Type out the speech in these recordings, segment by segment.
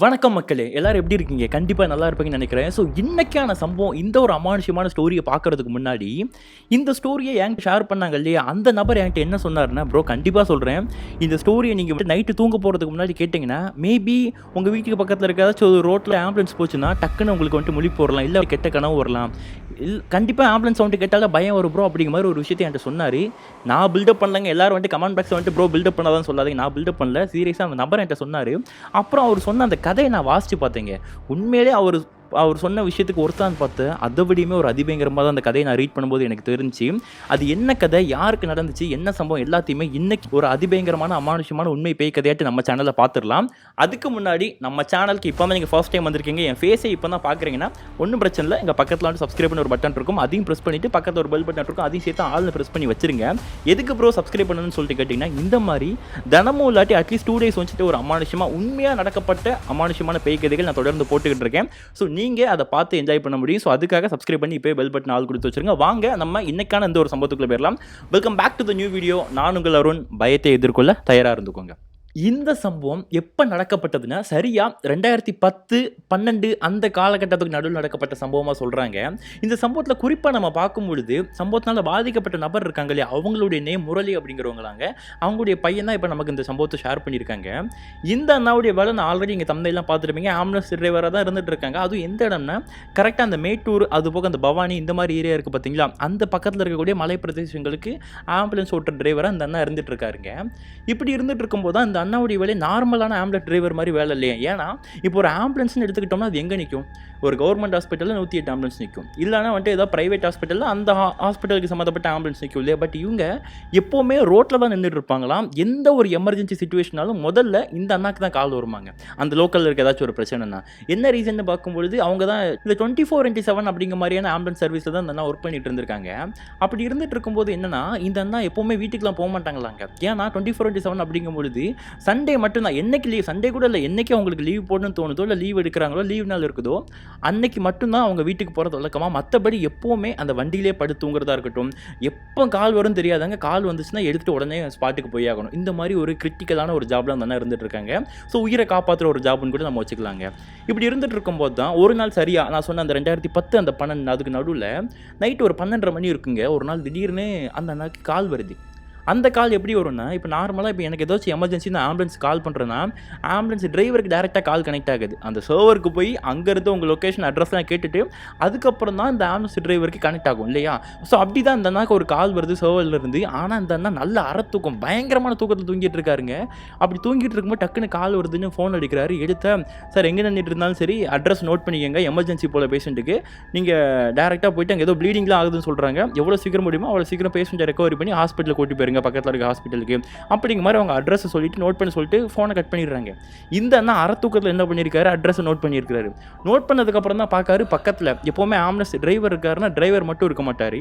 வணக்கம் மக்களே! எல்லாரும் எப்படி இருக்கீங்க? கண்டிப்பா நல்லா இருப்பீங்கன்னு நெனைக்கிறேன். ஸோ இன்னைக்கான சம்பவம் இந்த ஒரு அமானுஷ்யமான ஸ்டோரிய பார்க்கறதுக்கு முன்னாடி, இந்த ஸ்டோரிய என்கிட்ட ஷேர் பண்ணாங்க இல்லையா? அந்த நபர் என்கிட்ட என்ன சொன்னாருன்னா, "ப்ரோ கண்டிப்பா சொல்றேன். இந்த ஸ்டோரிய நீங்க நைட்டு தூங்க போறதுக்கு முன்னாடி கேட்டீங்கன்னா, மேபி உங்க வீட்டுக்கு பக்கத்துல இருக்க ஏதாச்சும் ஒரு ரோட்ல ஆம்புலன்ஸ் போச்சுன்னா, டக்குனு உங்களுக்கு வந்துட்டு முழிப்பு வரலாம். இல்ல கெட்ட கனவு வரலாம். கண்டிப்பா ஆம்புலன்ஸ் சவுண்ட் கேட்டாலே பயம் வரும் ப்ரோ." அப்படிங்கிற மாரி ஒரு விஷயத்த என்கிட்ட சொன்னாரு. நான் பில்டப் பண்ணலங்க. எல்லாரும் வந்துட்டு கமெண்ட் பாக்ஸ்ல வந்துட்டு ப்ரோ பில்டப் பண்ணாதன்னு சொல்லாதீங்க. நான் பில்டப் பண்ணல. சீரியஸா அந்த நபர் என்கிட்ட சொன்னாரு. அப்புறம் அவர் சொன்ன அந்த கதைய நான் வாசிச்சு பார்த்தேங்க. உண்மையிலே அவர் சொன்ன விஷயத்துக்கு ஒர்த்தான்னு பார்த்தேன். அத விடையுமே ஒரு அதிபயங்கரமா தான் அந்த கதைய நான் ரீட் பண்ணும்போது எனக்கு தெரிஞ்சுச்சு. அது என்ன கதை, யாருக்கு நடந்துச்சு, என்ன சம்பவம் எல்லாத்தையுமே இன்னைக்கு ஒரு அதிபயங்கரமான, அமானுஷ்யமான உண்மை பேய் கதையாட்டு நம்ம சேனல்ல பார்த்துரலாம். அதுக்கு முன்னாடி நம்ம சேனலுக்கு இப்போ தான் நீங்க ஃபர்ஸ்ட் டைம் வந்திருக்கீங்க, என் ஃபேஸை இப்போ தான் பார்க்குறீங்கன்னா ஒண்ணும் பிரச்சனை இல்ல. எங்க பக்கத்துல வந்து சப்ஸ்கிரைப் பண்ண ஒரு பட்டன் இருக்கும். அதையும் பிரஸ் பண்ணிட்டு பக்கத்துல ஒரு பெல் பட்டன் இருக்கும். அதையும் சேர்த்து ஆல்னு பிரஸ் பண்ணி வச்சிருங்க. எதுக்கு ப்ரோ சப்ஸ்கிரைப் பண்ணணும்னு சொல்லிட்டு கேட்டீங்கன்னா, இந்த மாதிரி தினமும் இல்லாட்டி அட்லீஸ்ட் 2 டேஸ் வந்துட்டு ஒரு அமானுஷ்யமா உண்மையா நடக்கப்பட்ட அமானுஷ்யமான பேய் கதைகள் நான் தொடர்ந்து போட்டுக்கிட்டு இருக்கேன். ஸோ நீங்க அதை பார்த்து என்ஜாய் பண்ண முடியும். ஸோ அதுக்காக சப்ஸ்கிரைப் பண்ணி இப்போ பெல் பட்டன் ஆல் கொடுத்து வச்சிருங்க. வாங்க நம்ம இன்னைக்கான இந்த ஒரு சம்பவத்துக்குள்ள போயிடலாம். Welcome back to the new video. நான் உங்கள் அருண். பயத்தை எதிர்கொள்ள தயாரா இருந்துக்கோங்க. இந்த சம்பவம் எப்ப நடக்கப்பட்டதுன்னா, சரியா 2010, 12 அந்த காலகட்டத்துக்கு நடுவுல நடக்கப்பட்ட சம்பவமா சொல்றாங்க. இந்த சம்பவத்துல குறிப்பா நம்ம பார்க்கும்பொழுது, சம்பவத்தினால பாதிக்கப்பட்ட நபர் இருக்காங்க இல்லையா, அவங்களுடைய நேம் முரளி அப்படிங்கிறவங்களாங்க. அவங்களுடைய பையன் தான் இப்ப நமக்கு இந்த சம்பவத்தை ஷேர் பண்ணியிருக்காங்க. இந்த அண்ணாவுடைய வேலை நான் ஆல்ரெடி இங்க தம்ப்நெயில்லாம் பார்த்துருப்பீங்க. ஆம்புலன்ஸ் டிரைவரா தான் இருந்துட்டு இருக்காங்க. அதுவும் எந்த இடம்னா, கரெக்டா அந்த மேட்டூர், அது போக அந்த பவானி இந்த மாதிரி ஏரியா இருக்கு பார்த்தீங்களா, அந்த பக்கத்துல இருக்கக்கூடிய மலை பிரதேசங்களுக்கு ஆம்புலன்ஸ் ஓட்டுற டிரைவரா அந்த அண்ணா இருந்துட்டு இருக்காருங்க. இப்படி இருந்துட்டு இருக்கும்போது தான் இந்த அண்ணாவுடைய வேலை நார்மலான ஆம்புலன்ஸ் டிரைவர் மாதிரி வேலை இல்லையா. ஏன்னா இப்போ ஒரு ஆம்புலன்ஸ்னு எடுத்துக்கிட்டோம்னா அது எங்கே நிற்கும்? ஒரு கவர்மெண்ட் ஹாஸ்பிட்டலில் 108 ஆம்புலன்ஸ் நிற்கும். இல்லைனா வந்துட்டு ஏதாவது ப்ரைவேட் ஹாஸ்பிட்டலில் அந்த ஹாஸ்பிட்டலுக்கு சம்மந்தப்பட்ட ஆம்புலன்ஸ் நிற்கும் இல்லையா. பட் இவங்க எப்போவுமே ரோட்டில் தான் நின்றுட்டு இருப்பாங்களாம். எந்த ஒரு எமர்ஜென்சி சுச்சுவேஷனாலும் முதல்ல இந்த அண்ணாக்கு தான் கால் வருமாங்க. அந்த லோக்கலில் இருக்க ஏதாச்சும் ஒரு பிரச்சனைனா என்ன ரீசன் பார்க்கும்பொழுது அவங்க தான் இந்த 24x7 அப்படிங்கிற மாதிரியான ஆம்புலன்ஸ் சர்வீஸில் தான் இந்த அண்ணா ஒர்க் பண்ணிட்டு இருந்திருக்காங்க. அப்படி இருந்துட்டு இருக்கும்போது என்னன்னா, இந்த அண்ணா எப்போவுமே வீட்டுக்குலாம் போக மாட்டாங்களாங்க. ஏன்னா 24x7 அப்படிங்கும்பொழுது சண்டே மட்டும்தான். என்னைக்கு லீவ், சண்டே கூட இல்லை, என்னைக்கு அவங்களுக்கு லீவ் போடணும்னு தோணுதோ, இல்லை லீவ் எடுக்கிறாங்களோ, லீவ் நாள் இருக்குதோ, அன்னைக்கு மட்டும்தான் அவங்க வீட்டுக்கு போகிறது வழக்கமாக. மற்றபடி எப்போவுமே அந்த வண்டியிலே படுத்து தூங்குறதா இருக்கட்டும், எப்போ கால் வரும்னு தெரியாதாங்க. கால் வந்துச்சுன்னா எடுத்துகிட்டு உடனே ஸ்பாட்டுக்கு போய் ஆகணும். இந்த மாதிரி ஒரு கிரிட்டிக்கலான ஒரு ஜாப்ல அந்த இருந்துட்டு இருக்காங்க. ஸோ உயிரை காப்பாற்றுற ஒரு ஜாப்னு கூட நம்ம வச்சுக்கலாங்க. இப்படி இருந்துட்டு இருக்கும்போது தான் ஒரு நாள் சரியா நான் சொன்ன அந்த 2010 அந்த 12 அதுக்கு நடுவில் நைட்டு ஒரு 12:30 மணி இருக்குங்க. ஒரு நாள் திடீர்னு அந்த அண்ணாக்கு கால் வருது. அந்த கால் எப்படி வரும்னா, இப்போ நார்மலாக இப்போ எனக்கு ஏதாச்சும் எமர்ஜென்சி நான் ஆம்புலன்ஸ் கால் பண்ணுறேன்னா, ஆம்புலன்ஸ் டிரைவருக்கு டேரெக்டாக கால் கனெக்ட் ஆகுது. அந்த சர்வருக்கு போய் அங்கேருந்து உங்கள் லொக்கேஷன் அட்ரஸ்லாம் கேட்டுட்டு அதுக்கப்புறம் தான் இந்த ஆம்புலன்ஸ் டிரைவருக்கு கனெக்ட் ஆகும் இல்லையா. ஸோ அப்படி தான் இந்த அண்ணாக்கு ஒரு கால் வருது சர்வர்லேருந்து. ஆனால் இந்த அண்ணா நல்ல அறத்தூக்கம், பயங்கரமான தூக்கத்தில் தூங்கிட்டு இருக்காருங்க. அப்படி தூங்கிட்டு இருக்கும்போது டக்குன்னு கால் வருதுன்னு ஃபோன் அடிக்கிறாரு. எடுத்த சார் எங்கே நின்றுட்டு இருந்தாலும் சரி அட்ரஸ் நோட் பண்ணிக்கங்க, எமர்ஜென்சி போல பேஷண்ட்டுக்கு நீங்கள் டேரெக்டாக போயிட்டு அங்கே ஏதோ ப்ளீடிங்லாம் ஆகுதுன்னு சொல்கிறாங்க. எவ்வளோ சீக்கிரம் முடியுமோ அவ்வளோ சீக்கிரம் பேஷண்ட்டை ரெக்கவரி பண்ணி ஹாஸ்பிட்டலுக்கு கூட்டி போயிருங்க, பக்கத்தில் இருக்க ஹாஸ்பிட்டலுக்கு அப்படிங்கிற மாதிரி அவங்க அட்ரஸை சொல்லிட்டு நோட் பண்ணி சொல்லிட்டு ஃபோனை கட் பண்ணிடுறாங்க. இந்த அண்ணா அறத்தூக்கத்தில் என்ன பண்ணியிருக்காரு, அட்ரஸை நோட் பண்ணியிருக்காரு. நோட் பண்ணதுக்கப்புறம் தான் பார்க்காரு பக்கத்தில் எப்போவுமே ஆம்புலன்ஸ் டிரைவர் இருக்காருன்னா டிரைவர் மட்டும் இருக்க மாட்டார்.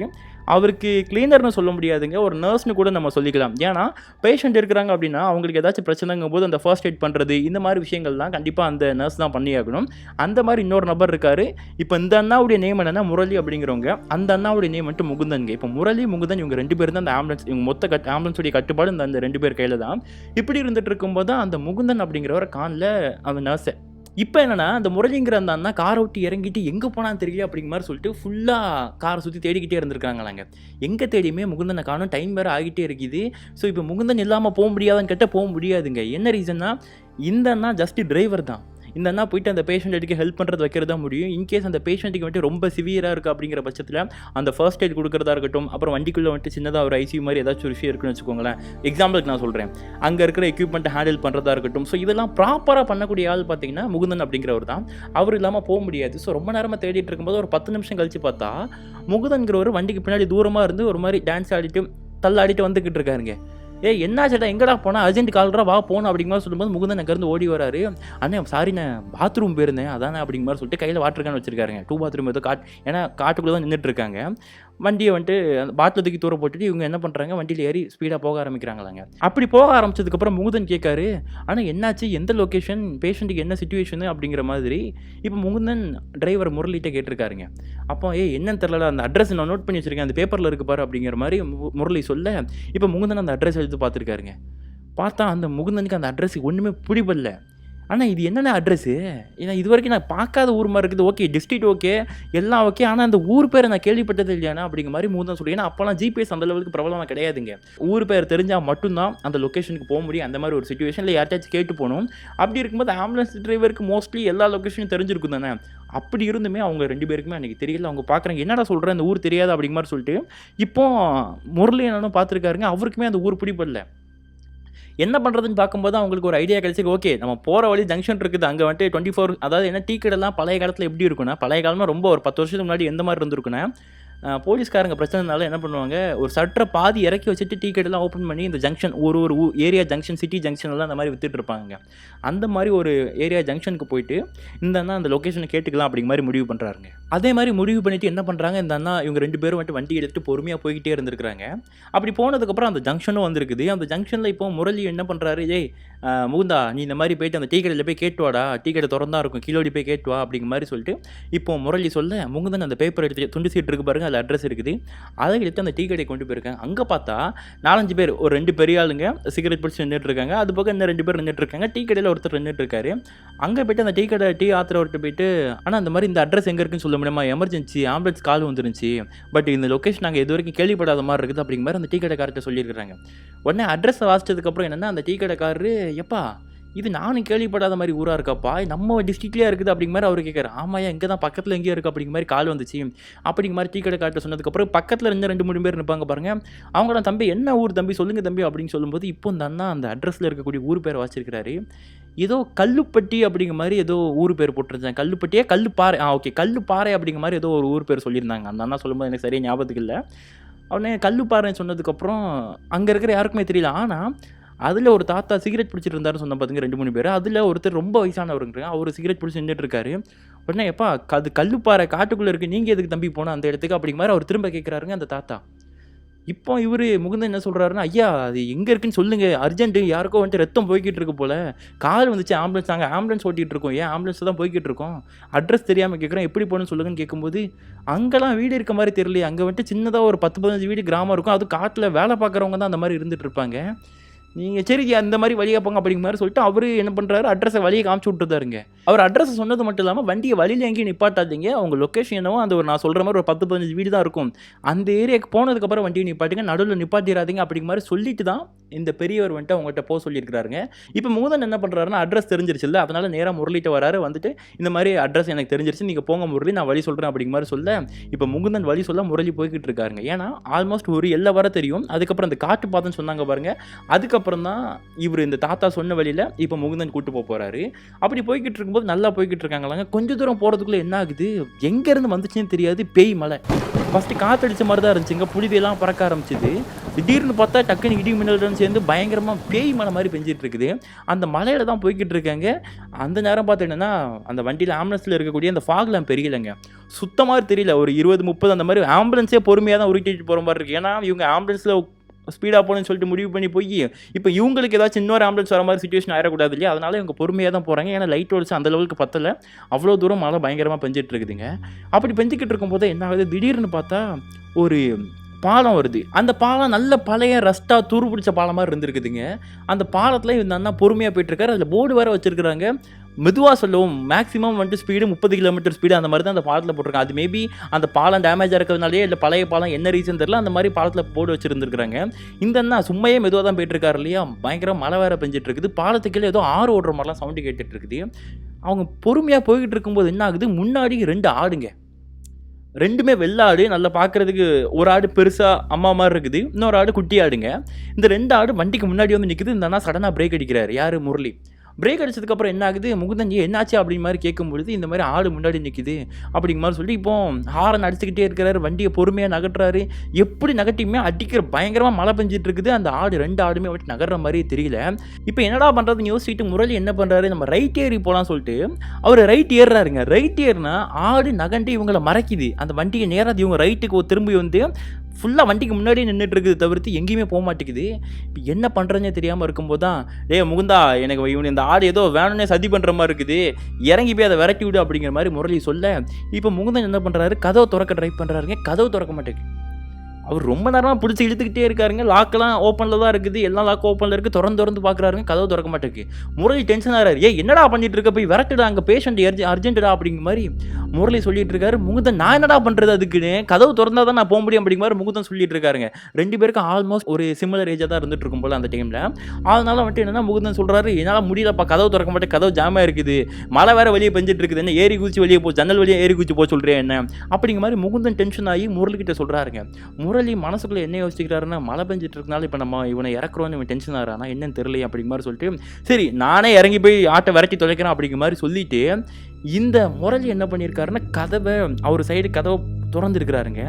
அவருக்கு கிளீனர்னு சொல்ல முடியாதுங்க, ஒரு நர்ஸ்னு கூட நம்ம சொல்லிக்கலாம். ஏன்னா பேஷண்ட் இருக்கிறாங்க அப்படின்னா அவங்களுக்கு ஏதாச்சும் பிரச்சனைங்கும் போது அந்த ஃபர்ஸ்ட் எய்ட் பண்ணுறது இந்த மாதிரி விஷயங்கள்லாம் கண்டிப்பாக அந்த நர்ஸ் தான் பண்ணியாகணும். அந்த மாதிரி இன்னொரு நபர் இருக்கார். இப்போ இந்த அண்ணாவுடைய நேம் என்னன்னா முரளி அப்படிங்கிறவங்க. அந்த அண்ணாவுடைய நேம் வந்துட்டு முகுந்தன்ங்க. இப்போ முரளி முகுந்தன் இவங்க 2 பேர் தான் அந்த ஆம்புலன்ஸ், இவங்க மொத்த ஆம்புலன்ஸுடைய கட்டுப்பாடு அந்த 2 பேர் கையில் தான். இப்படி இருந்துட்டு இருக்கும்போது தான் அந்த முகுந்தன் அப்படிங்கிறவரை காணல அந்த நர்ஸை. இப்போ என்னன்னா, அந்த முரளிங்கிற அந்த அண்ணா காரை விட்டு இறங்கிட்டு எங்கே போனான்னு தெரியல அப்படிங்கிற மாதிரி சொல்லிட்டு ஃபுல்லாக காரை சுற்றி தேடிக்கிட்டே இருந்திருக்காங்களாங்க. எங்கே தேடியுமே முகுந்தனை காணும். டைம் வேறு ஆகிட்டே இருக்குது. ஸோ இப்போ முகுந்தன் இல்லாமல் போக முடியாதான்னு கேட்டால் போக முடியாதுங்க. என்ன ரீசன்னா, இந்த அண்ணா ஜஸ்ட் டிரைவர் தான். இந்த அண்ணா போயிட்டு அந்த பேஷண்ட் எடுக்க ஹெல்ப் பண்ணுறது வைக்கிறது தான் முடியும். இன்கேஸ் அந்த பேஷண்ட்டுக்கு வந்துட்டு ரொம்ப சிவியராக இருக்குது அப்படிங்கிற பட்சத்தில் அந்த ஃபர்ஸ்ட் எய்ட் கொடுக்குறதா இருக்கட்டும், அப்புறம் வண்டிக்குள்ளே வந்துட்டு சின்னதாக ஒரு ஐசியூ மாதிரி ஏதாச்சும் ஒரு விஷயம் இருக்குன்னு வச்சுக்கோங்களேன். எக்ஸாம்பிளுக்கு நான் சொல்கிறேன், அங்கே இருக்கிற எக்யூப்மெண்ட்டை ஹேண்டில் பண்ணுறதா இருக்கட்டும். ஸோ இதெல்லாம் ப்ராப்பராக பண்ணக்கூடிய ஆள் பார்த்தீங்கன்னா முகுந்தன் அப்படிங்கிறவர் தான். அவர் இல்லாமல் போக முடியாது. ஸோ ரொம்ப நேரமாக தேடிட்டு இருக்கும்போது ஒரு 10 நிமிஷம் கழிச்சு பார்த்தா முகுந்தன்கிறவர் வண்டிக்கு பின்னாடி தூரமாக இருந்து ஒரு மாதிரி டான்ஸ் ஆடிட்டு தள்ளாடிட்டு வந்துக்கிட்டு இருக்காருங்க. என்னாச்சடா எங்கடா போனால் அர்ஜென்ட் கால்ரா வா போகணும் அப்படிங்கிற மாதிரி சொல்லும்போது முகுந்தன் அங்கேருந்து ஓடி வராரு. அண்ணே சாரி நான் பாத்ரூம் போயிருந்தேன் அதானே அப்படிங்கிற மாதிரி சொல்லிட்டு கையில் வாட்டர் கேன் வச்சிருக்காருங்க. 2 பாத்ரூம் ஏதோ ஏன்னா காட்டுக்குள்ளே தான் நின்றுட்டு இருக்காங்க. வண்டியை வந்துட்டு அந்த பாட்டில் தூக்கி தூர போட்டுட்டு இவங்க என்ன பண்ணுறாங்க, வண்டியில் ஏறி ஸ்பீடாக போக ஆரம்பிக்கிறாங்களாங்க. அப்படி போக ஆரம்பிச்சதுக்கப்புறம் முகுந்தன் கேட்காரு, ஆனால் என்னாச்சு, எந்த லொக்கேஷன், பேஷண்ட்டுக்கு என்ன சிச்சுவேஷனு அப்படிங்கிற மாதிரி. இப்போ முகுந்தன் டிரைவர் முரளிகிட்ட கேட்டிருக்காருங்க. அப்போ என்னன்னு தெரியல, அந்த அட்ரஸ் நான் நோட் பண்ணி வச்சுருக்கேன், அந்த பேப்பரில் இருக்கு பாரு அப்படிங்கிற மாதிரி முரளி சொல்ல, இப்போ முகுந்தன் அந்த அட்ரஸ் எடுத்து பார்த்துருக்காருங்க. பார்த்தா அந்த முகுந்தனுக்கு அந்த அட்ரஸுக்கு ஒன்றுமே பிடிபடல. ஆனா இது என்னண்ணே அட்ரஸு? ஏன்னா இதுவரைக்கும் நான் பார்க்காத ஊர் மாரி இருக்குது. ஓகே, டிஸ்ட்ரிக்ட் ஓகே, எல்லாம் ஓகே. ஆனா அந்த ஊர் பேர நான் கேள்விப்பட்டது இல்லையாண்ணா அப்படிங்கிற மாரி மூதான் சொல்லி. ஏன்னா அப்பலாம் ஜிபிஎஸ் அந்த லெவலுக்கு பிரபலமா கிடையாதுங்க. ஊர் பேர் தெரிஞ்சா மட்டும் தான் அந்த லொகேஷனுக்கு போ முடியும். அந்த மாரி ஒரு சிச்சுவேஷன்ல யார்ட்டயாச்சும் கேட்டு போணும். அப்படி இருக்கும்போது ஆம்புலன்ஸ் டிரைவருக்கு மோஸ்ட்லி எல்லா லொகேஷனும் தெரிஞ்சிருக்கும் தானே. அப்படி இருந்துமே அவங்க 2 பேருக்குமே அன்னைக்கு தெரியல. அவங்க பார்க்குறாங்க, "என்னடா சொல்ற? இந்த ஊர் தெரியாதா?" அப்படிங்கிற மாரி சொல்லிட்டு. இப்போ முரளி அண்ணனும் பார்த்துருக்காருங்க. அவருக்குமே அந்த ஊர் பிடிபடல. என்ன பண்ணுறதுன்னு பார்க்கும்போது அவங்களுக்கு ஒரு ஐடியா கிடைச்சிருக்கு. ஓகே, நம்ம போகிற வழி ஜங்ஷன் இருக்குது. அங்கே வந்துட்டு 24 அதாவது என்ன டீ கடைலாம் பழைய காலத்தில் எப்படி இருக்குன்னா, பழைய காலமாக ரொம்ப ஒரு 10 வருஷத்துக்கு முன்னாடி எந்த மாதிரி இருந்திருக்குன்னா, போலீஸ்காரங்க பிரச்சனைனால என்ன பண்ணுவாங்க, ஒரு சட்டரை பாதி இறக்கி வச்சுட்டு டீ கடைலாம் ஓப்பன் பண்ணி இந்த ஜங்ஷன் ஒரு ஒரு ஏரியா ஜங்ஷன், சிட்டி ஜங்ஷன்லாம் அந்த மாதிரி வித்துட்டு இருப்பாங்க. அந்த மாதிரி ஒரு ஏரியா ஜங்ஷனுக்கு போயிட்டு இந்த அண்ணா அந்த லொக்கேஷனை கேட்டுக்கலாம் அப்படிங்கிற மாதிரி முடிவு பண்ணுறாருங்க. அதே மாதிரி முடிவு பண்ணிட்டு என்ன பண்ணுறாங்க, இந்த அண்ணா இவங்க 2 பேரும் வந்துட்டு வண்டி எடுத்துகிட்டு பொறுமையாக போய்கிட்டே இருந்திருக்காங்க. அப்படி போனதுக்கப்புறம் அந்த ஜங்ஷனும் வந்திருக்குது. அந்த ஜங்ஷனில் இப்போ முரளி என்ன பண்ணுறாரு, "ஏய் முகுந்தா, நீ இந்த மாதிரி போயிட்டு அந்த டீ கடையில் போய் கேட்டு வாடா, டீ கடை திறந்தா இருக்கும், கீழோடி போய் கேட்டு வா" அப்படிங்கிற மாதிரி சொல்லிட்டு இப்போ முரளி சொல்ல, முகுந்தன் அந்த பேப்பர் எடுத்து துண்டு சீட் இருக்கு பாருங்க, அதில் அட்ரஸ் இருக்குது. அதை எடுத்து அந்த டீ கடையை கொண்டு போயிருக்காங்க. அங்கே பார்த்தா 4-5 பேர், ஒரு 2 பெரிய ஆளுங்க சிகரெட் பிடிச்சி நின்றுட்டு இருக்காங்க. அது பக்கம் இன்னும் 2 பேர் நின்றுட்டு இருக்காங்க. டீ கடையில் ஒருத்தர் நின்றுட்டு இருக்காரு. அங்கே போயிட்டு அந்த டீ கடை டீ ஆத்துறவர்கிட்ட போயிட்டு, "ஆனால் அந்த மாதிரி இந்த அட்ரஸ் எங்கே இருக்குன்னு சொல்ல முடியுமா? எமர்ஜென்சி ஆம்புலன்ஸ் கால் வந்துருந்துச்சு. பட் இந்த லொக்கேஷன் நாங்கள் இது வரைக்கும் கேள்விப்படாத மாதிரி இருக்குது" அப்படிங்கிற மாதிரி அந்த டீ கடைக்காரர்கிட்ட சொல்லியிருக்காங்க. உடனே அட்ரஸை வாசிச்சதுக்கப்புறம் என்னென்னா, அந்த டீ கடைக்காரரு, "எப்பா இது நானும் கேள்விப்படாத மாதிரி ஊராக இருக்காப்பா, நம்ம டிஸ்ட்ரிக்ட்லேயே இருக்குது" அப்படிங்கிற மாதிரி அவர் கேட்குறாரு. "ஆமாயா, இங்கே தான் பக்கத்தில் எங்கேயோ இருக்குது" அப்படிங்கிற மாதிரி கால் வந்துச்சு அப்படிங்கிற மாதிரி டீ கடைக்கார்ட்ட சொன்னதுக்கப்புறம் பக்கத்தில் இருந்து 2-3 பேர் நிற்பாங்க பாருங்க. அவங்களாம், "தம்பி என்ன ஊர் தம்பி, சொல்லுங்க தம்பி" அப்படின்னு சொல்லும்போது இப்போ இந்த அண்ணா அந்த அட்ரஸில் இருக்கக்கூடிய ஊர் பேரை வாசிச்சிருக்கிறாரு. ஏதோ கல்லுப்பட்டி அப்படிங்கிற மாதிரி ஏதோ ஊர் பேர் போட்டிருந்தாங்க. கல்லுப்பட்டியா கல்லுப்பாறை, ஓகே கல்லுப்பாறை அப்படிங்கிற மாதிரி ஏதோ ஒரு ஊர் பேர் சொல்லியிருந்தாங்க. அந்த அண்ணா சொல்லும்போது எனக்கு சரியாக ஞாபகத்துக்கு இல்லை. உடனே கல்லுப்பாறைன்னு சொன்னதுக்கப்புறம் அங்கே இருக்கிற யாருக்குமே தெரியல. ஆனால் அதில் ஒரு தாத்தா சிகரெட் பிடிச்சிட்டு இருந்தாருன்னு சொன்ன பார்த்துங்க 2-3 பேர். அதில் ஒருத்தர் ரொம்ப வயசானவருங்க. அவர் சிகரெட் பிடிச்சி நின்றுட்டு இருக்காரு. உடனே, "எப்பா அது கல்லுப்பாறை காட்டுக்குள்ளே இருக்குது, நீங்கள் எதுக்கு தம்பி போனால் அந்த இடத்துக்கு?" அப்படிங்கிற மாதிரி அவர் திரும்ப கேட்குறாருங்க அந்த தாத்தா. இப்போ இவர் முகுந்தன் என்ன சொல்கிறாருன்னா, "ஐயா அது எங்கே இருக்குன்னு சொல்லுங்கள், அர்ஜென்ட்டு, யாருக்கோ வந்துட்டு ரத்தம் போய்கிட்டு இருக்கு போல், கால் வந்துச்சு ஆம்புலன்ஸ், நாங்கள் ஆம்புலன்ஸ் ஓட்டிகிட்டு இருக்கோம், ஏன் ஆம்புலன்ஸ் தான் போய்கிட்டு இருக்கோம், அட்ரஸ் தெரியாமல் கேட்குறோம், எப்படி போகணும்னு சொல்லுங்கன்னு" கேட்கும்போது, "அங்கெல்லாம் வீடு இருக்க மாதிரி தெரியலையே, அங்கே வந்துட்டு சின்னதாக ஒரு 10-15 வீடு கிராமம் இருக்கும், அது காட்டில் வேலை பார்க்குறவங்க தான் அந்த மாதிரி இருந்துகிட்டு இருப்பாங்க, நீங்கள் சரி அந்த மாதிரி வழியாக போங்க" அப்படிங்கிற மாதிரி சொல்லிட்டு அவரு என்ன பண்ணுறாரு, அட்ரஸை வழியை காமிச்சு விட்டுருந்தாருங்க. அவர் அட்ரஸ் சொன்னது மட்டும் இல்லாமல், "வண்டியை வழியில் எங்கேயும் நிப்பாட்டாதீங்க, அவங்க லொக்கேஷன் என்னவோ அந்த ஒரு நான் சொல்கிற மாதிரி ஒரு 10-15 வீடு தான் இருக்கும், அந்த ஏரியாவுக்கு போனதுக்கப்புறம் வண்டியை நிப்பாட்டுங்க, நடுவில் நிப்பாட்டிடாதீங்க" அப்படிங்கிற மாதிரி சொல்லிட்டு தான் இந்த பெரியவர் வந்துட்டு அவங்ககிட்ட போக சொல்லியிருக்கிறாருங்க. இப்போ முகுந்தன் என்ன பண்ணுறாருன்னா, அட்ரஸ் தெரிஞ்சிருச்சுல்ல, அதனால் நேராக முரளிட்ட வராரு. வந்துட்டு, "இந்த மாதிரி அட்ரஸ் எனக்கு தெரிஞ்சிருச்சு, நீங்கள் போங்க முரளி, நான் வழி சொல்கிறேன்" அப்படிங்கிற மாதிரி சொல்ல, இப்போ முகுந்தன் வழி சொல்ல முரளி போய்கிட்டு இருக்காருங்க. ஏன்னா ஆல்மோஸ்ட் ஒரு எல்லை வர தெரியும். அதுக்கப்புறம் அந்த காட்டு பாதைன்னு சொன்னாங்க பாருங்க, அதுக்கப்புறம் தான் இவர் இந்த தாத்தா சொன்ன வழியில் இப்போ முகுந்தன் கூட்டு போகிறாரு. அப்படி போய்கிட்டு இருக்கும்போது நல்லா போய்கிட்டு இருக்காங்களாங்க. கொஞ்சம் தூரம் போகிறதுக்குள்ளே என்ன ஆகுது, எங்கேருந்து வந்துச்சுன்னு தெரியாது, பேய் மலை. ஃபஸ்ட்டு காற்றடிச்ச மாதிரி தான் இருந்துச்சுங்க, புழுதியெல்லாம் பறக்க ஆரம்பிச்சிது. திடீர்னு பார்த்தா டக்குன்னு இடி மின்னலுடன் சேர்ந்து பயங்கரமாக பேய் மலை மாதிரி பெஞ்சிட்டு இருக்குது. அந்த மலையில் தான் போய்கிட்டு இருக்காங்க. அந்த நேரம் பார்த்து என்னென்னா, அந்த வண்டியில் ஆம்புலன்ஸில் இருக்கக்கூடிய அந்த ஃபாக் லேம்ப் தெரியலைங்க, சுத்தமாக தெரியல. ஒரு 20-30 அந்த மாதிரி ஆம்புலன்ஸே பொறுமையாக தான் உருட்டிட்டு போகிற மாதிரி இருக்குது. ஏன்னா இவங்க ஆம்புலன்ஸில் ஸ்பீடாக போகணும்னு சொல்லிட்டு முடிவு பண்ணி போய் இப்போ இவங்களுக்கு ஏதாச்சும் இன்னொரு ஆம்புலன்ஸ் வர மாதிரி சிச்சுவேஷன் ஆயிடக்கூடாது இல்லையா, அதனால இவங்க பொறுமையாக தான் போகிறாங்க. ஏன்னா லைட் ஒடிச்சு அந்த லெவலுக்கு பத்தலை, அவ்வளோ தூரம் மழை பயங்கரமாக பெஞ்சிட்டு இருக்குதுங்க. அப்படி பெஞ்சிக்கிட்டு இருக்கும்போது என்ன ஆகுது, திடீர்னு பார்த்தா ஒரு பாலம் வருது. அந்த பாலம் நல்ல பழைய ரஸ்ட்டாக துரு பிடிச்ச பாலம் மாதிரி இருந்திருக்குதுங்க. அந்த பாலத்தில் இந்த அண்ணா பொறுமையாக போயிட்டுருக்காரு. அதில் போர்டு வேறு வச்சுருக்குறாங்க, மெதுவாக சொல்லவும் மேக்ஸிமம் வந்துட்டு ஸ்பீடு 30 கிலோமீட்டர் ஸ்பீடு அந்த மாதிரி தான் அந்த பாலத்தில் போட்டிருக்காங்க. அது மேபி அந்த பாலம் டேமேஜாக இருக்கிறதுனாலே இல்லை பழைய பாலம் என்ன ரீசன் தெரியல, அந்த மாதிரி பாலத்தில் போர்டு வச்சுருந்துருக்காங்க. இந்த அண்ணா சும்மையே மெதுவாக தான் போயிட்டுருக்காரு இல்லையா, பயங்கரம் மழை வேறு பெஞ்சிட்டு இருக்குது. பாலத்துக்குள்ளே ஏதோ ஆறு ஓடுற மாதிரிலாம் சவுண்டு கேட்டுட்டு இருக்குது. அவங்க பொறுமையாக போய்கிட்டு இருக்கும்போது என்ன ஆகுது, முன்னாடி 2 ஆடுங்க, 2மே வெள்ளாடு, நல்லா பார்க்குறதுக்கு ஒரு ஆடு பெருசாக அம்மா மாதிரி இருக்குது, இன்னொரு ஆடு குட்டி ஆடுங்க. இந்த 2 ஆடு வண்டிக்கு முன்னாடி வந்து நிற்குது. இந்த அண்ணா சடனாக பிரேக் அடிக்கிறார், யார், முரளி. பிரேக் அடிச்சதுக்கப்புறம் என்ன ஆகுது, முகுந்தன் என்னாச்சு அப்படிங்கிற மாதிரி கேட்கும்பொழுது, இந்த மாதிரி ஆடு முன்னாடி நிற்கிது அப்படிங்கிற மாதிரி சொல்லி இப்போ ஹாரன் அடிச்சுக்கிட்டே இருக்கிறாரு, வண்டியை பொறுமையாக நகட்டுறாரு. எப்படி நகட்டியுமே அடிக்கிற பயங்கரமாக மழை பெஞ்சிட்டு இருக்குது. அந்த ஆடு 2 ஆடுமே வந்துட்டு நகர்ற மாதிரியே தெரியல. இப்போ என்னடா பண்ணுறதுன்னு யோசிச்சுட்டு முரளி என்ன பண்ணுறாரு, நம்ம ரைட் ஏறி போகலான்னு சொல்லிட்டு அவர் ரைட் ஏறுறாருங்க. ரைட் ஏறினா ஆடு நகண்டு இவங்களை மறைக்குது. அந்த வண்டியை நேராக இவங்க ரைட்டுக்கு திரும்பி வந்து ஃபுல்லாக வண்டிக்கு முன்னாடியே நின்றுட்டு இருக்குது, தவிர்த்து எங்கேயுமே போக மாட்டேங்குது. இப்போ என்ன பண்ணுறதுனே தெரியாமல் இருக்கும்போது தான், "டேய் முகுந்தா, எனக்கு இவன் இந்த ஆடு ஏதோ வேணும்னே சதி பண்ணுற மாதிரி இருக்குது, இறங்கி போய் அதை விரட்டி விடு" அப்படிங்கிற மாதிரி முரளி சொல்ல, இப்போ முகுந்தன் என்ன பண்ணுறாரு, கதவை திறக்க ட்ரை பண்ணுறாருங்க. கதவு திறக்க மாட்டேங்குது. அவர் ரொம்ப நேரமா புடிச்சு இழுத்துக்கிட்டே இருக்காருங்க. லாக்லாம் ஓப்பன்ல தான் இருக்குது. எல்லா லாக்கும் ஓப்பன்ல இருக்கு. தொறந்து பார்க்குறாருங்க. கதவு தொறக்க மாட்டேங்குது. முரளி டென்ஷன் ஆகுறாரு. "ஏய் என்னடா பண்ணிட்டு இருக்க? போய் விரட்டுடா, அங்க பேஷண்ட் அர்ஜென்ட்டுடா" அப்படிங்கிற மாரி முரளி சொல்லிட்டு இருக்காரு. முகுந்தன் நான் என்னடா பண்றது அதுக்குன்னு? கதவு தொறந்தா தான் நான் போ முடியும் அப்படிங்கிற மாரி முகுந்தன் சொல்லிட்டு இருக்காருங்க. 2 பேருக்கும் ஆல்மோஸ்ட் ஒரு சிமிலர் ஏஜா தான் இருந்துட்டு இருக்கும் போல அந்த டைம்ல. அதனால வந்துட்டு என்னன்னா முகுந்தன் சொல்றாரு, "என்னால முடியலப்பா, கதவு தொறக்க மாட்டேன், கதவு ஜாமா இருக்குது. மழை வேற வெளிய பெஞ்சிட்டு இருக்குது. என்ன ஏறி குதிச்சு வெளிய போ, ஜன்னல் வழியா ஏறி குதிச்சு போ சொல்றியா என்ன?" அப்படிங்கிற மாரி முகுந்தன் டென்ஷன் ஆகி முரளி கிட்ட சொல்றாருங்க. முரளி மனசுக்குள்ள என்ன யோசிக்கிறாருன்னா, மழை பெஞ்சிட்டு இருக்கனால இப்ப நம்ம இவனை இறக்குறோம்னு இவன் டென்ஷன் ஆகுறானா என்னன்னு தெரியலையே அப்படிங்கிற மாதிரி சொல்லிட்டு, சரி நானே இறங்கி போய் ஆட்டை விரட்டி தொலைக்கிறேன் அப்படிங்கிற மாதிரி சொல்லிட்டு, இந்த முரளி என்ன பண்ணியிருக்காருன்னா கதவை அவர் சைடு கதவை திறந்துருக்கிறாருங்க.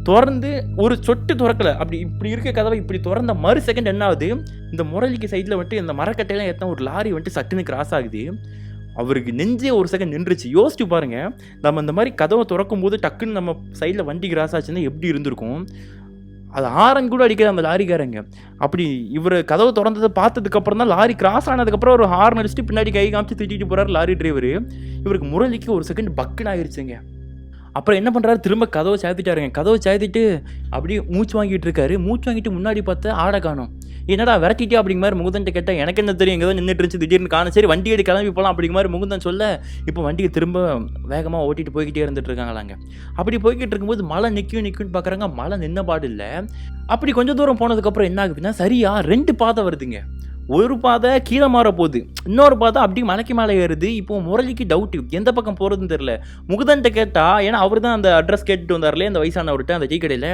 திறந்து ஒரு சொட்டு திறக்கல. அப்படி இப்படி இருக்க கதவை இப்படி திறந்த மறு செகண்ட் என்ன ஆகுது, இந்த முரளிக்கு சைடில் வந்துட்டு இந்த மரக்கட்டையெல்லாம் ஏற்ற ஒரு லாரி வந்துட்டு சட்டுன்னு கிராஸ் ஆகுது. அவருக்கு நெஞ்சே ஒரு செகண்ட் நின்றுச்சு. யோசிச்சு பாருங்க, நம்ம இந்த மாதிரி கதவை திறக்கும் போது டக்குன்னு நம்ம சைடில் வண்டி கிராஸ் ஆச்சுன்னா எப்படி இருந்திருக்கும். அது ஹாரன் கூட அடிக்கிற அந்த லாரிக்காரங்க. அப்படி இவர் கதவை திறந்ததை பார்த்ததுக்கப்புறம் தான் லாரி கிராஸ் ஆனதுக்கப்புறம் ஒரு ஹார்ன் அடிச்சுட்டு பின்னாடி கை காமிச்சு திட்டிட்டு போகிறார் லாரி டிரைவர். இவருக்கு முரளிக்கு ஒரு செகண்ட் பக்குன்னு ஆயிடுச்சுங்க. அப்புறம் என்ன பண்ணுறாரு, திரும்ப கதவை சாத்திட்டாருங்க. கதவை சாத்திட்டு அப்படியே மூச்சு வாங்கிட்டு இருக்காரு. மூச்சு வாங்கிட்டு முன்னாடி பார்த்தா ஆடை காணோம். என்னடா விரட்டிட்டே அப்படிங்கிற மாதிரி முகுந்தன்ட்ட கேட்டால், எனக்கு என்ன தெரியும், இங்கே தான் நின்றுட்டு இருந்துச்சு, திடீர்னு காணும், சரி வண்டி எடுத்து கிளம்பி போகலாம் அப்படிங்கிற மாதிரி முகுந்தன் சொல்ல, இப்போ வண்டியை திரும்ப வேகமாக ஓட்டிகிட்டு போய்கிட்டே இருந்துட்டு இருக்காங்களாங்க. அப்படி போய்கிட்டு இருக்கும்போது மழை நிற்கும்னு பார்க்குறாங்க. மழை நின்ன பாடு இல்லை. அப்படி கொஞ்சம் தூரம் போனதுக்கப்புறம் என்ன ஆகுதுன்னா, சரியா 2 பாதை வருதுங்க. ஒரு பாதை கீழே மாற போகுது, இன்னொரு பாதை அப்படியே மலைக்கு மேலே ஏறுது. இப்போ முரளிக்கு டவுட்டு, எந்த பக்கம் போகிறதுன்னு தெரில. முகுந்தன்ட்ட கேட்டால், ஏன்னா அவர் தான் அந்த அட்ரஸ் கேட்டுட்டு வந்தார்லே அந்த வயசானவர்கிட்ட அந்த டீ கடையில்.